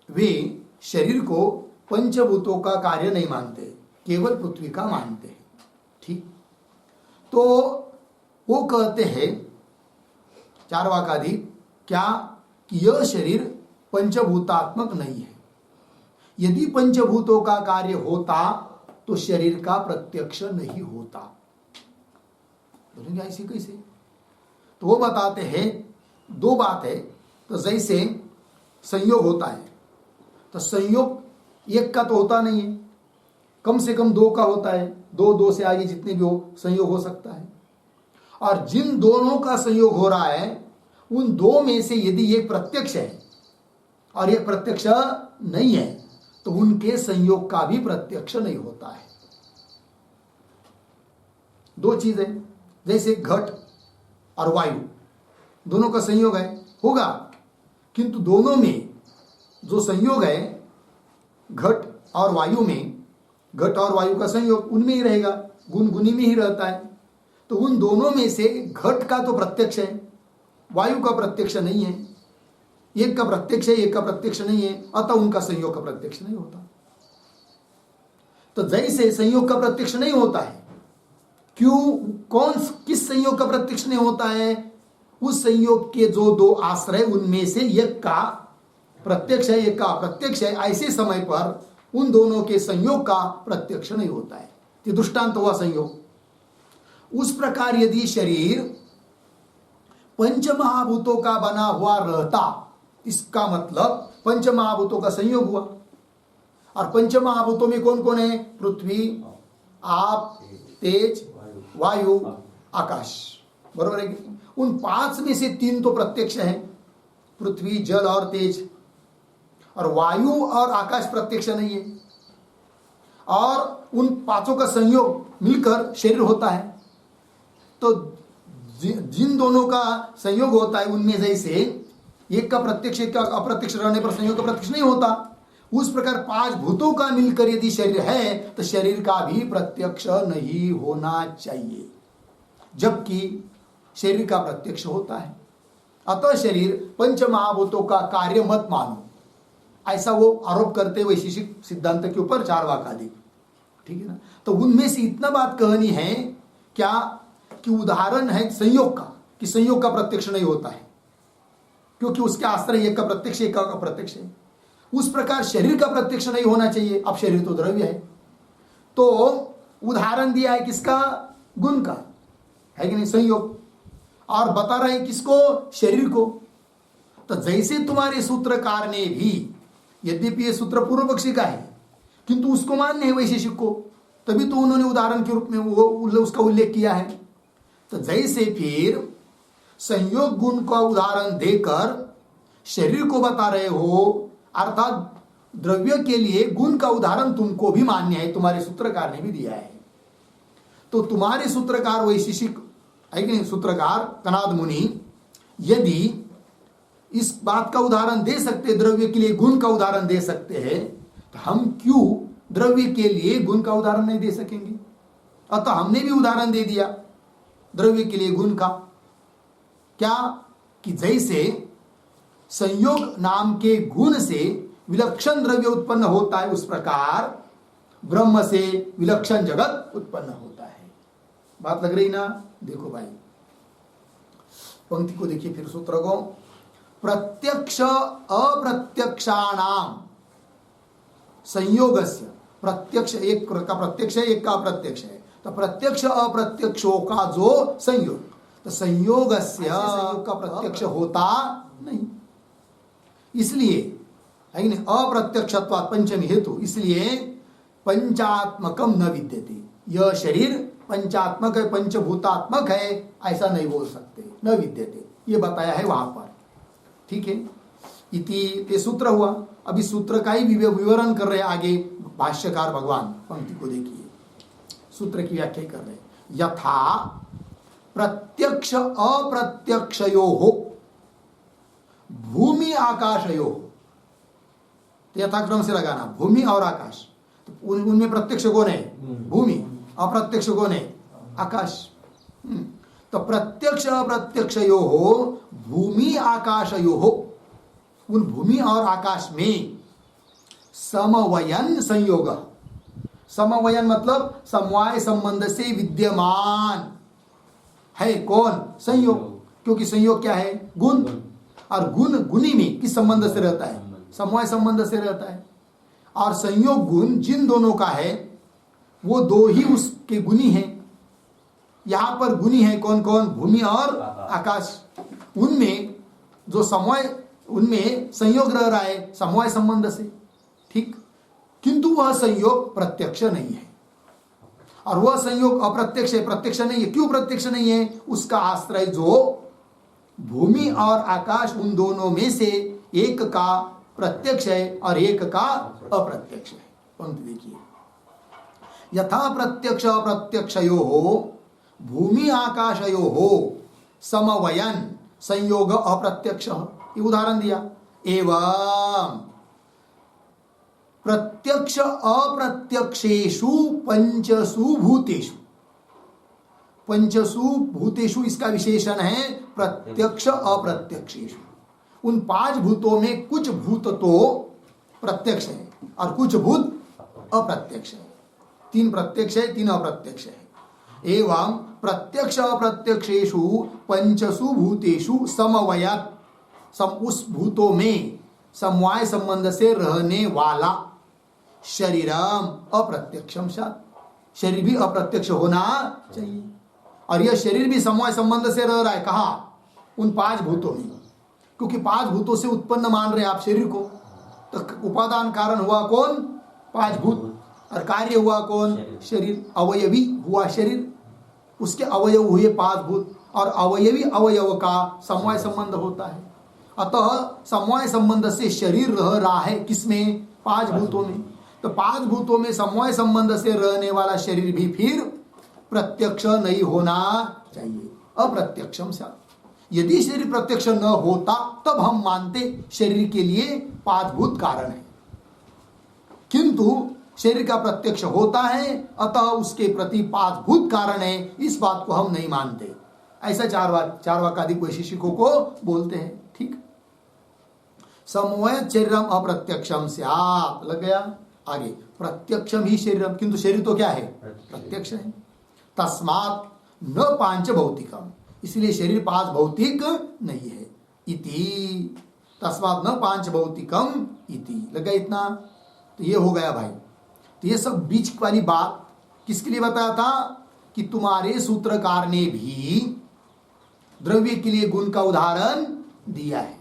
वे शरीर को पंचभूतों का कार्य नहीं मानते, केवल पृथ्वी का मानते हैं। ठीक, तो वो कहते हैं चार वाकाधिक क्या, कि यह शरीर पंचभूतात्मक नहीं है। यदि पंचभूतों का कार्य होता तो शरीर का प्रत्यक्ष नहीं होता। बोलेंगे ऐसे कैसे? तो वो बताते हैं दो बात है। तो जैसे संयोग होता है, तो संयोग एक का तो होता नहीं है, कम से कम दो का होता है, दो से आगे जितने भी हो संयोग हो सकता है। और जिन दोनों का संयोग हो रहा है, उन दो में से यदि एक प्रत्यक्ष है और एक प्रत्यक्ष नहीं है, तो उनके संयोग का भी प्रत्यक्ष नहीं होता है। दो चीजें, जैसे घट और वायु, दोनों का संयोग है, होगा, किंतु दोनों में जो संयोग है घट और वायु में, घट और वायु का संयोग उनमें ही रहेगा, गुण गुणी में ही रहता है। तो उन दोनों में से घट का तो प्रत्यक्ष है, वायु का प्रत्यक्ष नहीं है। एक का प्रत्यक्ष है, एक का प्रत्यक्ष नहीं है, अतः उनका संयोग का प्रत्यक्ष नहीं होता। तो जैसे संयोग का प्रत्यक्ष नहीं होता है, क्यों, किस संयोग का प्रत्यक्ष नहीं होता है? उस संयोग के जो दो आश्रय उनमें से एक का प्रत्यक्ष है एक का अप्रत्यक्ष है, ऐसे समय पर उन दोनों के संयोग का प्रत्यक्ष नहीं होता है। ये दृष्टांत हुआ संयोग। उस प्रकार यदि शरीर पंच महाभूतों का बना हुआ रहता, इसका मतलब पंच महाभूतों का संयोग हुआ। और पंच महाभूतों में कौन कौन है? पृथ्वी, आप, तेज, वायु, आकाश, बरोबर है? उन पांच में से तीन तो प्रत्यक्ष है, पृथ्वी, जल और तेज, और वायु और आकाश प्रत्यक्ष नहीं है। और उन पांचों का संयोग मिलकर शरीर होता है। तो जिन दोनों का संयोग होता है उनमें जैसे एक का प्रत्यक्ष एक का अप्रत्यक्ष रहने पर संयोग का प्रत्यक्ष नहीं होता, उस प्रकार पांच भूतों का मिलकर यदि शरीर है तो शरीर का भी प्रत्यक्ष नहीं होना चाहिए, जबकि शरीर का प्रत्यक्ष होता है। अतः शरीर पंच महाभूतों का कार्य मत मानो, ऐसा वो आरोप करते वैशेषिक सिद्धांत के ऊपर चार्वाक आदि, ठीक है ना। तो उनमें से इतना बात कहनी है क्या कि उदाहरण है संयोग का, कि संयोग का प्रत्यक्ष नहीं होता है क्योंकि उसके आश्रय एक का प्रत्यक्ष एक का अप्रत्यक्ष है। उस प्रकार शरीर का प्रत्यक्ष नहीं होना चाहिए। अब शरीर तो द्रव्य है, तो उदाहरण दिया है किसका? गुण का, है कि नहीं? संयोग। और बता रहे हैं किसको? शरीर को। तो जैसे तुम्हारे सूत्रकार ने भी, यद्यपि ये सूत्र पूर्व पक्षी का है किंतु उसको मान्य है वैशेषिक को, तभी तो उन्होंने उदाहरण के रूप में वो उसका उल्लेख किया है। तो जैसे फिर संयोग गुण का उदाहरण देकर शरीर को बता रहे हो, अर्थात द्रव्य के लिए गुण का उदाहरण तुमको भी मान्य है, तुम्हारे सूत्रकार ने भी दिया है। तो तुम्हारे सूत्रकार वैशेषिक है कि नहीं, सूत्रकार कनाद मुनि यदि इस बात का उदाहरण दे सकते, द्रव्य के लिए गुण का उदाहरण दे सकते हैं, तो हम क्यों द्रव्य के लिए गुण का उदाहरण नहीं दे सकेंगे? अतः हमने भी उदाहरण दे दिया द्रव्य के लिए गुण का। क्या कि जैसे संयोग नाम के गुण से विलक्षण द्रव्य उत्पन्न होता है, उस प्रकार ब्रह्म से विलक्षण जगत उत्पन्न होता है। बात लग रही ना? देखो भाई, पंक्ति को देखिए फिर, सूत्र को। प्रत्यक्ष अप्रत्यक्षाणाम संयोगस्य, प्रत्यक्ष एक का प्रत्यक्ष है एक का अप्रत्यक्ष है, तो प्रत्यक्ष अप्रत्यक्षों का जो संयोग, तो संयोगस्य संयोग का प्रत्यक्ष होता नहीं, इसलिए है नहीं, अप्रत्यक्षत्वात् पंचमी हेतु, इसलिए पंचात्मकम न विद्यते। यह शरीर पंचात्मक है, पंचभूतात्मक है, ऐसा नहीं बोल सकते, न विद्यते, ये बताया है वहां पर, ठीक है। इति ये सूत्र हुआ। अभी सूत्र का ही विवरण कर रहे आगे भाष्यकार भगवान। पंक्ति को देखिए, सूत्र की व्याख्या कर रहे, यथा प्रत्यक्ष अप्रत्यक्षयोः भूमि आकाशयोः, तो यथाक्रम से लगाना, भूमि और आकाश। तो उनमें प्रत्यक्ष कौन है? भूमि। अप्रत्यक्ष कौन है? आकाश। तो प्रत्यक्ष अप्रत्यक्षयोः भूमि आकाशयोः, उन भूमि और आकाश में समवयन संयोग, समवयन मतलब समवाय संबंध से विद्यमान है कौन? संयोग। क्योंकि संयोग क्या है? गुण। और गुण गुणी में किस संबंध से रहता है? समवाय संबंध से रहता है। और संयोग गुण जिन दोनों का है वो दो ही उसके गुणी हैं। यहां पर गुणी है कौन कौन? भूमि और आकाश। उनमें जो समवाय, उनमें संयोग रह रहा है समवाय संबंध से, ठीक, किंतु वह संयोग प्रत्यक्ष नहीं है। और वह संयोग अप्रत्यक्ष है, प्रत्यक्ष नहीं है। क्यों प्रत्यक्ष नहीं है? उसका आश्रय जो भूमि और आकाश, उन दोनों में से एक का प्रत्यक्ष है और एक का अप्रत्यक्ष है। पंक्ति देखिए, यथा प्रत्यक्ष अप्रत्यक्षयोः भूमि आकाशयोः समवयन संयोग अप्रत्यक्ष, ये उदाहरण दिया। एवं प्रत्यक्ष अप्रत्यक्षेषु पंचसु भूतेषु, पंचसु भूतेषु इसका विशेषण है प्रत्यक्ष अप्रत्यक्षेषु। उन पांच भूतों में कुछ भूत तो प्रत्यक्ष है और कुछ भूत अप्रत्यक्ष है। तीन प्रत्यक्ष है, तीन अप्रत्यक्ष है। एवं प्रत्यक्ष अप्रत्यक्षेषु पंचसु भूतेषु समवयत उस भूतों में समवाय संबंध से रहने वाला शरीरम अप्रत्यक्षम सत, शरीर भी अप्रत्यक्ष होना चाहिए। और यह शरीर भी समवाय संबंध से रह रहा है, कहा? उन 5 भूतों में, क्योंकि 5 भूतों से उत्पन्न मान रहे आप शरीर को, तो उपादान कारण हुआ कौन? 5 भूत, और कार्य हुआ कौन? शरीर। अवयवी हुआ शरीर, उसके अवयव हुए 5 भूत, और अवयवी अवयव का समवाय संबंध होता है। अतः समवाय संबंध से शरीर रह रहा है किसमें? 5 भूतों में। तो 5 भूतों में समवाय संबंध से रहने वाला शरीर भी फिर प्रत्यक्ष नहीं होना चाहिए, अप्रत्यक्षम सा। यदि शरीर प्रत्यक्ष न होता तब हम मानते शरीर के लिए 5 भूत कारण है, किंतु शरीर का प्रत्यक्ष होता है, अतः उसके प्रति 5 भूत कारण है, इस बात को हम नहीं मानते। ऐसा चार्वाकादिक वैशेषिकों को बोलते हैं। ठीक, समवाय शरीरम अप्रत्यक्षम स्यात्, लग गया। आगे प्रत्यक्षम ही शरीरम, किंतु शरीर तो क्या है? प्रत्यक्ष है। तस्मात् न पांच भौतिकम, इसलिए शरीर 5 भौतिक नहीं है। इति, तस्मात् न पांच भौतिकम इति, लग गया इतना? तो ये हो गया भाई। तो ये सब बीच वाली बात किसके लिए बताया था? कि तुम्हारे सूत्रकार ने भी द्रव्य के लिए गुण का उदाहरण दिया है,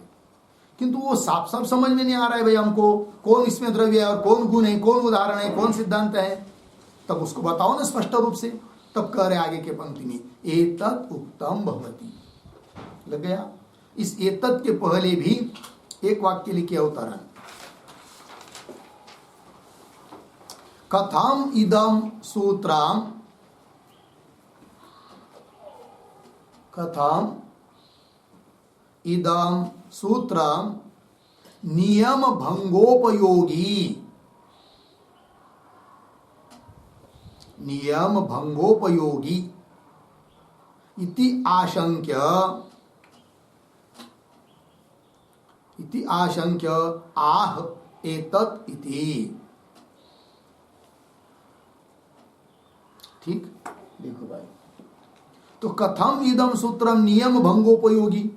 किंतु वो साफ साफ समझ में नहीं आ रहा है भाई हमको, कौन इसमें द्रव्य है और कौन गुण है, कौन उदाहरण है, कौन सिद्धांत है। तब उसको बताओ ना स्पष्ट रूप से। तब कह रहे आगे के पंक्ति में एतत् उक्तम भवति, लग गया। इस एतत् के पहले भी एक वाक्य लिखे अवतरण, कथम इदम सूत्रम, कथम इदम सूत्रम नियम भंगोपयोगी, नियम भंगोपयोगी इति आशंक्य, इति आशंक्य आह एतत् इति। ठीक, देखो भाई, तो कथम इदम सूत्रम नियम भंगोपयोगी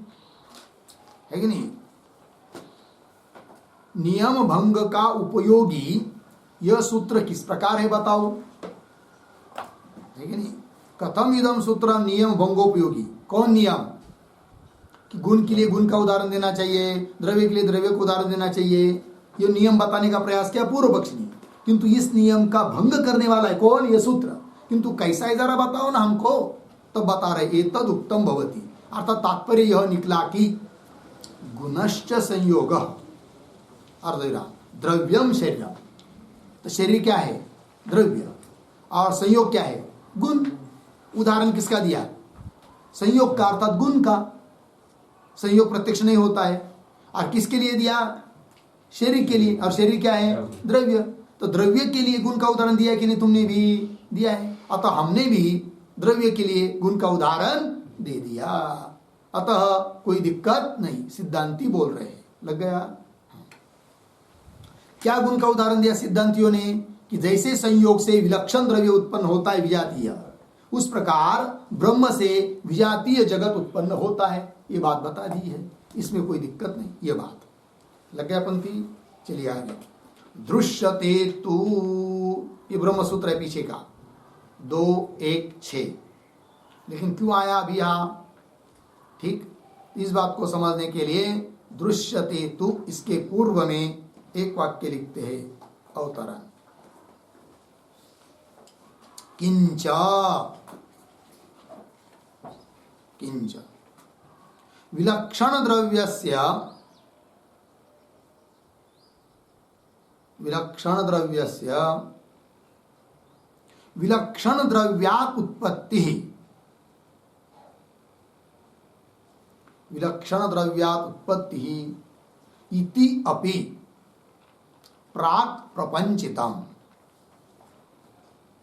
है कि नहीं? नियम भंग का उपयोगी यह सूत्र किस प्रकार है बताओ, है कि नहीं? कथम इदम सूत्रम नियम भंगोपयोगी, कौन नियम? कि गुण के लिए गुण का उदाहरण देना चाहिए, द्रव्य के लिए द्रव्य को उदाहरण देना चाहिए, यह नियम बताने का प्रयास किया पूर्व पक्ष ने, किंतु इस नियम का भंग करने वाला है कौन? यह सूत्र। किंतु कैसा है जरा बताओ ना हमको। तो बता रहे एतद उत्तम भवति, अर्थात तात्पर्य यह निकला कि गुणश्च संयोग, द्रव्यम शरीरम, तो शरीर क्या है? द्रव्य, और संयोग क्या है? गुण। उदाहरण किसका दिया? संयोग का, अर्थात गुण का। संयोग प्रत्यक्ष नहीं होता है, और किसके लिए दिया? शरीर के लिए, और शरीर क्या है? द्रव्य। तो द्रव्य के लिए गुण का उदाहरण दिया कि नहीं? तुमने भी दिया है, अतः हमने भी द्रव्य के लिए गुण का उदाहरण दे दिया, अतः कोई दिक्कत नहीं, सिद्धांती बोल रहे हैं। लग गया? क्या गुण का उदाहरण दिया सिद्धांतियों ने? कि जैसे संयोग से विलक्षण द्रव्य उत्पन्न होता है विजातीय, उस प्रकार ब्रह्म से विजातीय जगत उत्पन्न होता है, ये बात बता दी है, इसमें कोई दिक्कत नहीं। ये बात लग गया पंक्ति। चलिए आगे, दृश्यते तू, ये ब्रह्म सूत्र है पीछे का 2:1:6, लेकिन क्यों आया अभी यहां? ठीक, इस बात को समझने के लिए दृश्यते तु इसके पूर्व में एक वाक्य लिखते हैं अवतरण, किंच, किंच विलक्षण द्रव्यस्य, विलक्षण द्रव्यस्य विलक्षण द्रव्यात् उत्पत्ति, विलक्षण द्रव्यात् उत्पत्ति इति अपि प्राक् प्रपंचितम,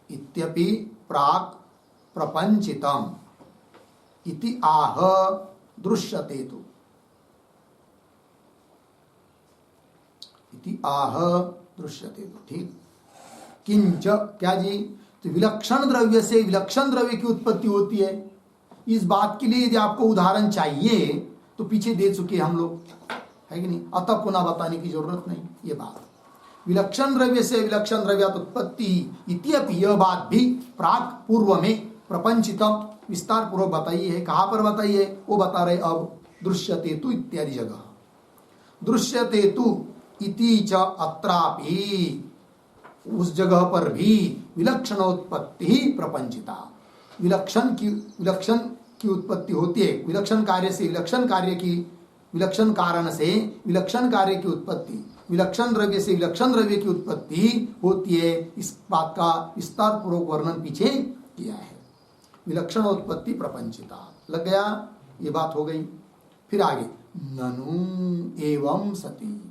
इत्यपि प्राक् प्रपंचितम इति आह दृश्यते तु, इति आह दृश्यते तु। ठीक, किंच क्या जी? तो विलक्षण द्रव्य से विलक्षण द्रव्य की उत्पत्ति होती है। इस बात के लिए यदि आपको उदाहरण चाहिए तो पीछे दे चुके हम लोग, है कि नहीं, अतः पुनः बताने की जरूरत नहीं। ये बात विलक्षण द्रव्य से विलक्षण द्रव्यात उत्पत्ति इत्यपि, यह बात भी प्राक पूर्व में प्रपंचितम विस्तार पूर्वक बताई है। कहां पर बताई है वो बता रहे अब, दृश्यते तु इत्यादि जगह। दृश्यते तु इति च अत्रापि, उस जगह पर भी विलक्षणोत्पत्ति ही प्रपंचिता, विलक्षण की उत्पत्ति होती है। विलक्षण कार्य से विलक्षण कार्य की, विलक्षण कारण से विलक्षण कार्य की उत्पत्ति, विलक्षण द्रव्य से विलक्षण द्रव्य की उत्पत्ति होती है। इस बात का विस्तार पूर्वक वर्णन पीछे किया है। विलक्षणोत्पत्ति प्रपंचिता लग गया, ये बात हो गई। फिर आगे ननु एवं सती,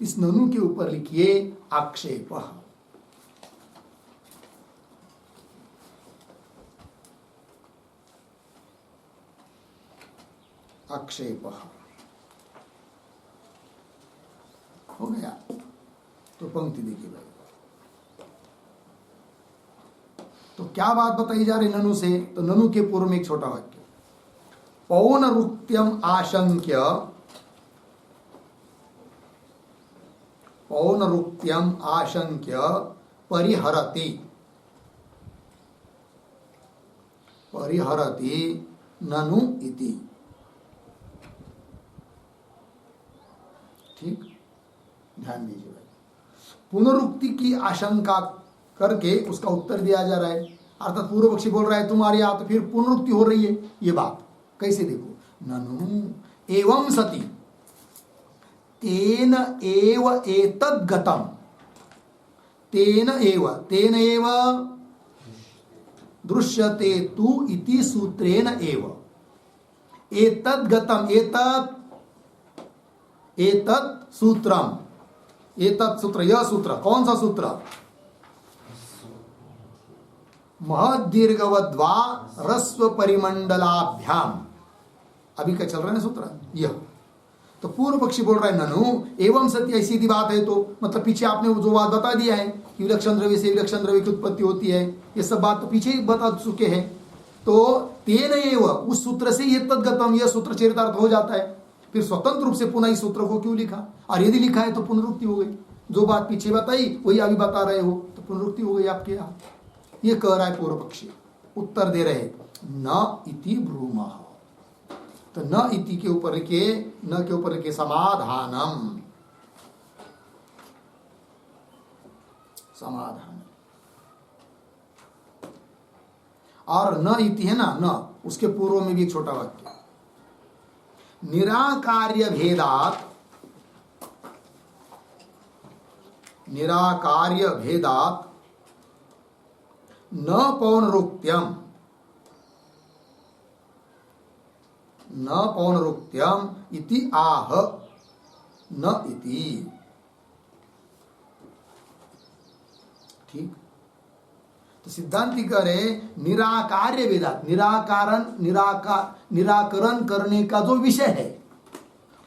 इस ननु के ऊपर लिखिए आक्षेप। आक्षेप हो गया। तो पंक्ति देखिए भाई, तो क्या बात बताई जा रही ननु से, तो ननु के पूर्व में एक छोटा वाक्य, पौनरुक्त्यम आशंक्य, पौनरुक्त्यम आशंक्य परिहरति, परिहरति ननु इति। ठीक, ध्यान दीजिए भाई, पुनरुक्ति की आशंका करके उसका उत्तर दिया जा रहा है। अर्थात पूर्व पक्षी बोल रहा है तुम्हारे यहां तो फिर पुनरुक्ति हो रही है। ये बात कैसे देखो, ननु एवं सति तेन एव एतद् गतम, तेन एव दृश्यते तु इति सूत्रेण एव एतद् गतम, एतत् सूत्रम, एतत् सूत्र, यह सूत्र कौन सा सूत्र, महदीर्घवद्वा रस्व परिमंडलाभ्याम, अभी क्या चल रहा है ना सूत्र यह। तो पूर्व पक्षी बोल रहा है ननु एवं सत्य, ऐसी सीधी बात है। तो मतलब पीछे आपने जो बात बता दिया है कि विलक्षण द्रव्य से विलक्षण द्रव्य की उत्पत्ति होती है, ये सब बात तो पीछे ही बता चुके हैं। तो तेन एव, उस सूत्र से ये तद्गतम, यह सूत्र चरितार्थ हो जाता है। फिर स्वतंत्र रूप से पुनः इस सूत्र को क्यों लिखा, और यदि लिखा है तो पुनरुक्ति हो गई। जो बात पीछे बताई वही अभी बता रहे हो तो पुनरुक्ति हो गई आपके यहाँ। ये कह रहा है पूर्व पक्षी, उत्तर दे रहे न इति ब्रूमः। तो न इति के ऊपर लिखे, न के ऊपर लिखे समाधानम, समाधान। और न इति है ना, न उसके पूर्व में भी एक छोटा वाक्य, निराकार्य भेदात, निराकार्य भेदात न पौनरुक्त्यम, न पौनरुक्त्यम इति आह न इति। ठीक, तो सिद्धांति कह रहे निराकार्य वेदात, निराकरण करने का जो विषय है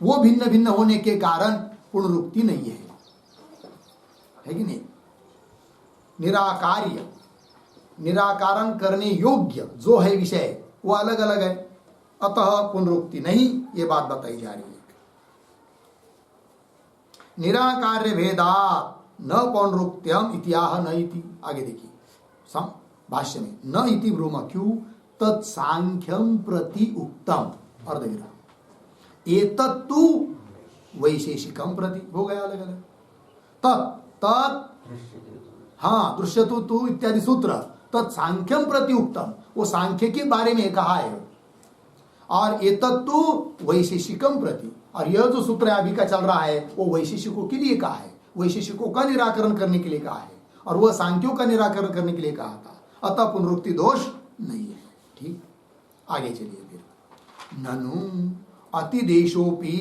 वो भिन्न भिन्न होने के कारण पुनरुक्ति नहीं है कि नहीं। निराकार्य, निराकरण करने योग्य जो है विषय वो अलग अलग है, अतः पुनरुक्ति नहीं, ये बात बताई जा रही है। निराकार्य भेदात न पौनरुक्त्यम इत्याह न इति। आगे देखिए भाष्य में, न इति ब्रूम, क्यों, तत्सांख्यम प्रति उक्तम, अर्धविराम, एतत्तु वैशेषिकम प्रति, हो गया अलग अलग। तत् हाँ, दृश्यतु तु इत्यादि सूत्र, तत्सांख्यम प्रति उक्तम, वो सांख्य के बारे में कहा है। और एतत्तु वैशेषिकम प्रति, और यह जो सूत्र अभी का चल रहा है वो वैशेषिकों के लिए कहा है, वैशेषिकों का निराकरण करने के लिए कहा है, और वह सांख्यों का निराकरण करने के लिए कहा था। अतः पुनरुक्ति दोष नहीं है। ठीक, आगे चलिए फिर, ननु अतिदेशोपि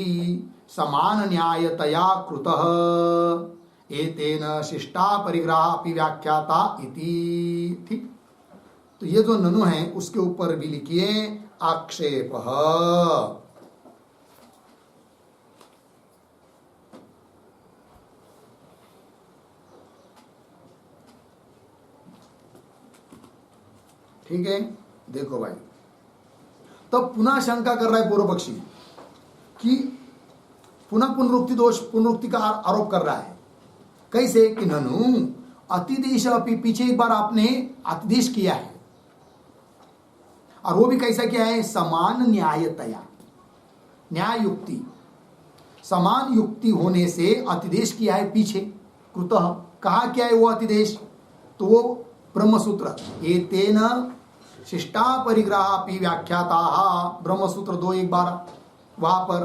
समान न्यायतया कृतः एतेन शिष्टा परिग्रह अपि व्याख्याता इति। ठीक, तो ये जो ननु है उसके ऊपर भी लिखिए आक्षेप। ठीक है, देखो भाई, तो पुनः शंका कर रहा है पूर्व पक्षी कि पुनः पुनरुक्ति दोष, पुनरुक्ति का आरोप कर रहा है। कैसे कि ननु अतिदेश अपनी, पीछे एक बार आपने अतिदेश किया है, और वो भी कैसा किया है, समान न्यायतया, न्याय युक्ति, समान युक्ति होने से अतिदेश किया है पीछे। कृतः, कहा क्या है वो अतिदेश, तो वो ब्रह्मसूत्र एतेन शिष्टा परिग्रहापि व्याख्याता, ब्रह्मसूत्र 2:1-12 वहां पर,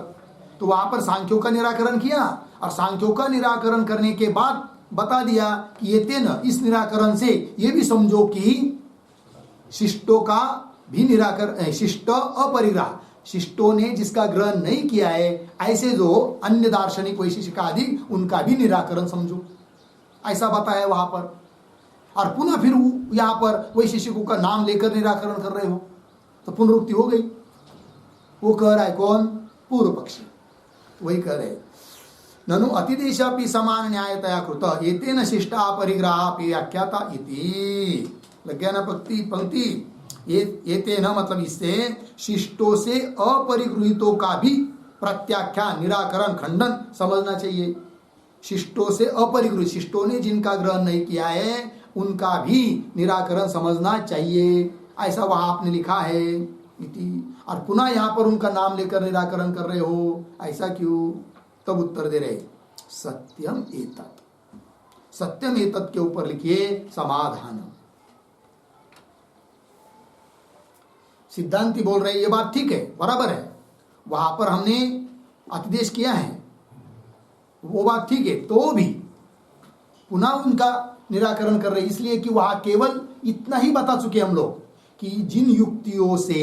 तो वहां पर सांख्यों का निराकरण किया, और सांख्यों का निराकरण करने के बाद बता दिया कि ये तेन, इस निराकरण से ये भी समझो कि शिष्टों का भी निराकरण, शिष्ट अपरिग्रह, शिष्टों ने जिसका ग्रहण नहीं किया है, ऐसे जो अन्य दार्शनिक वैशेषिक आदि, उनका भी निराकरण समझो, ऐसा बताया वहां पर। और पुनः फिर यहां पर वैशेषिकों का नाम लेकर निराकरण कर रहे हो, तो पुनरुक्ति हो गई। वो कह रहा है कौन, पूर्व पक्षी, वही कह रहे, ननु अतिदेशापि समान न्यायतया कृत एतेन शिष्टा परिग्रहापि व्याख्याता इति। लग गया ना पंक्ति, एतेन मतलब इससे शिष्टों से अपरिगृहितों का भी प्रत्याख्यान, निराकरण, खंडन समझना चाहिए। शिष्टों से अपरिगृहित, शिष्टों ने जिनका ग्रहण नहीं किया है उनका भी निराकरण समझना चाहिए, ऐसा वहां आपने लिखा है इति। और पुनः यहाँ पर उनका नाम लेकर निराकरण कर रहे हो, ऐसा क्यों? तब उत्तर दे रहे, सत्यम एतत्, सत्यम एतत् के ऊपर लिखिए समाधान। सिद्धांती बोल रहे ये बात ठीक है, बराबर है, वहां पर हमने अतिदेश किया है, वो बात ठीक है, तो भी पुनः उनका निराकरण कर रहे, इसलिए कि वहां केवल इतना ही बता चुके हम लोग कि जिन युक्तियों से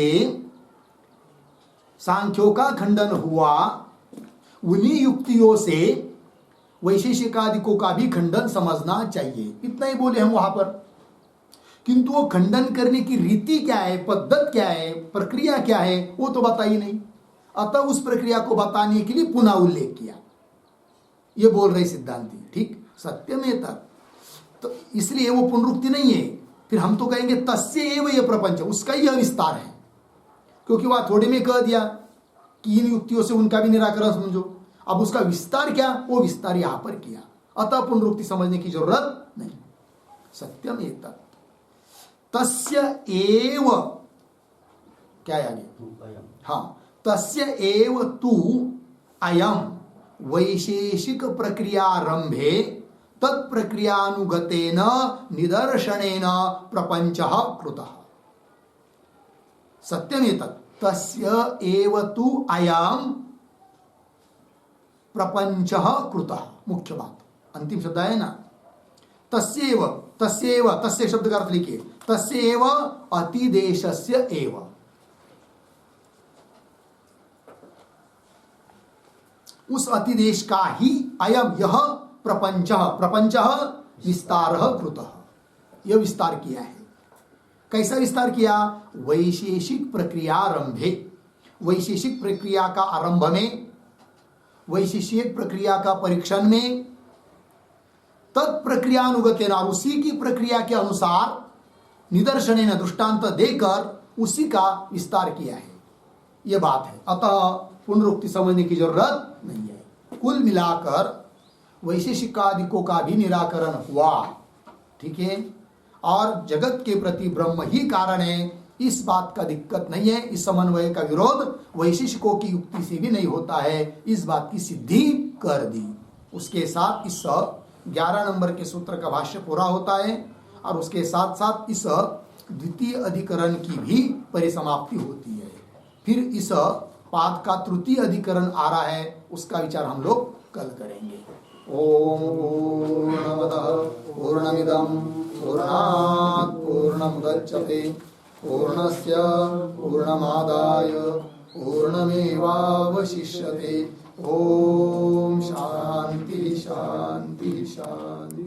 सांख्यों का खंडन हुआ, उन्हीं युक्तियों से वैशेषिकादिकों का भी खंडन समझना चाहिए, इतना ही बोले हम वहां पर। किंतु वो खंडन करने की रीति क्या है, पद्धत क्या है, प्रक्रिया क्या है, वो तो बताई नहीं। अतः उस प्रक्रिया को बताने के लिए पुनः उल्लेख किया, ये बोल रहे सिद्धांती। ठीक, सत्यम एतत्, तो इसलिए वो पुनरुक्ति नहीं है। फिर हम तो कहेंगे तस्य एव ये प्रपंच, उसका ही विस्तार है, क्योंकि वह थोड़े में कह दिया कि इन युक्तियों से उनका भी निराकरण समझो। अब उसका विस्तार क्या, वो विस्तार यहां पर किया, अतः पुनरुक्ति समझने की जरूरत नहीं। सत्यम एतत् तस्य एव, क्या है आगे, हाँ, तस्य एव तु अयम वैशेषिक प्रक्रियारंभे तत्प्रक्रियानुगतेन निदर्शनेन प्रपंचः कृतः। सत्यमेतत् तस्य एव तु अयम प्रपंचः कृतः, मुख्य बात, अंतिम शब्द है ना, तस्यैव, तस्यैव, तस्य शब्द का अर्थ लिखिए, तस्यैव अतिदेशस्य एव, उस अतिदेश का ही अयम यह प्रपंचः, प्रपंचः विस्तारः कृतः, यह विस्तार किया है। कैसा विस्तार किया? वैशेषिक प्रक्रियारंभे, वैशेषिक प्रक्रिया का आरंभ में, वैशेषिक प्रक्रिया का परीक्षण में, तत्प्रक्रियानुगतेन, उसी की प्रक्रिया के अनुसार, निदर्शनेन, दृष्टांत देकर उसी का विस्तार किया है, यह बात है। अतः पुनरुक्ति समझने की जरूरत नहीं है। कुल मिलाकर वैशेषिकादिकों का भी निराकरण हुआ, ठीक है, और जगत के प्रति ब्रह्म ही कारण है, इस बात का दिक्कत नहीं है। इस समन्वय का विरोध वैशेषिकों की युक्ति से भी नहीं होता है, इस बात की सिद्धि कर दी। उसके साथ इस 11 नंबर के सूत्र का भाष्य पूरा होता है, और उसके साथ साथ इस द्वितीय अधिकरण की भी परिसमाप्ति होती है। फिर इस पाद का तृतीय अधिकरण आ रहा है, उसका विचार हम लोग कल करेंगे। ओम पूर्णमदः पूर्णमिदं पूर्णात् पूर्णमुदच्यते पूर्णस्य पूर्णमादाय पूर्णमेवावशिष्यते। ओम शांति शांति शांति।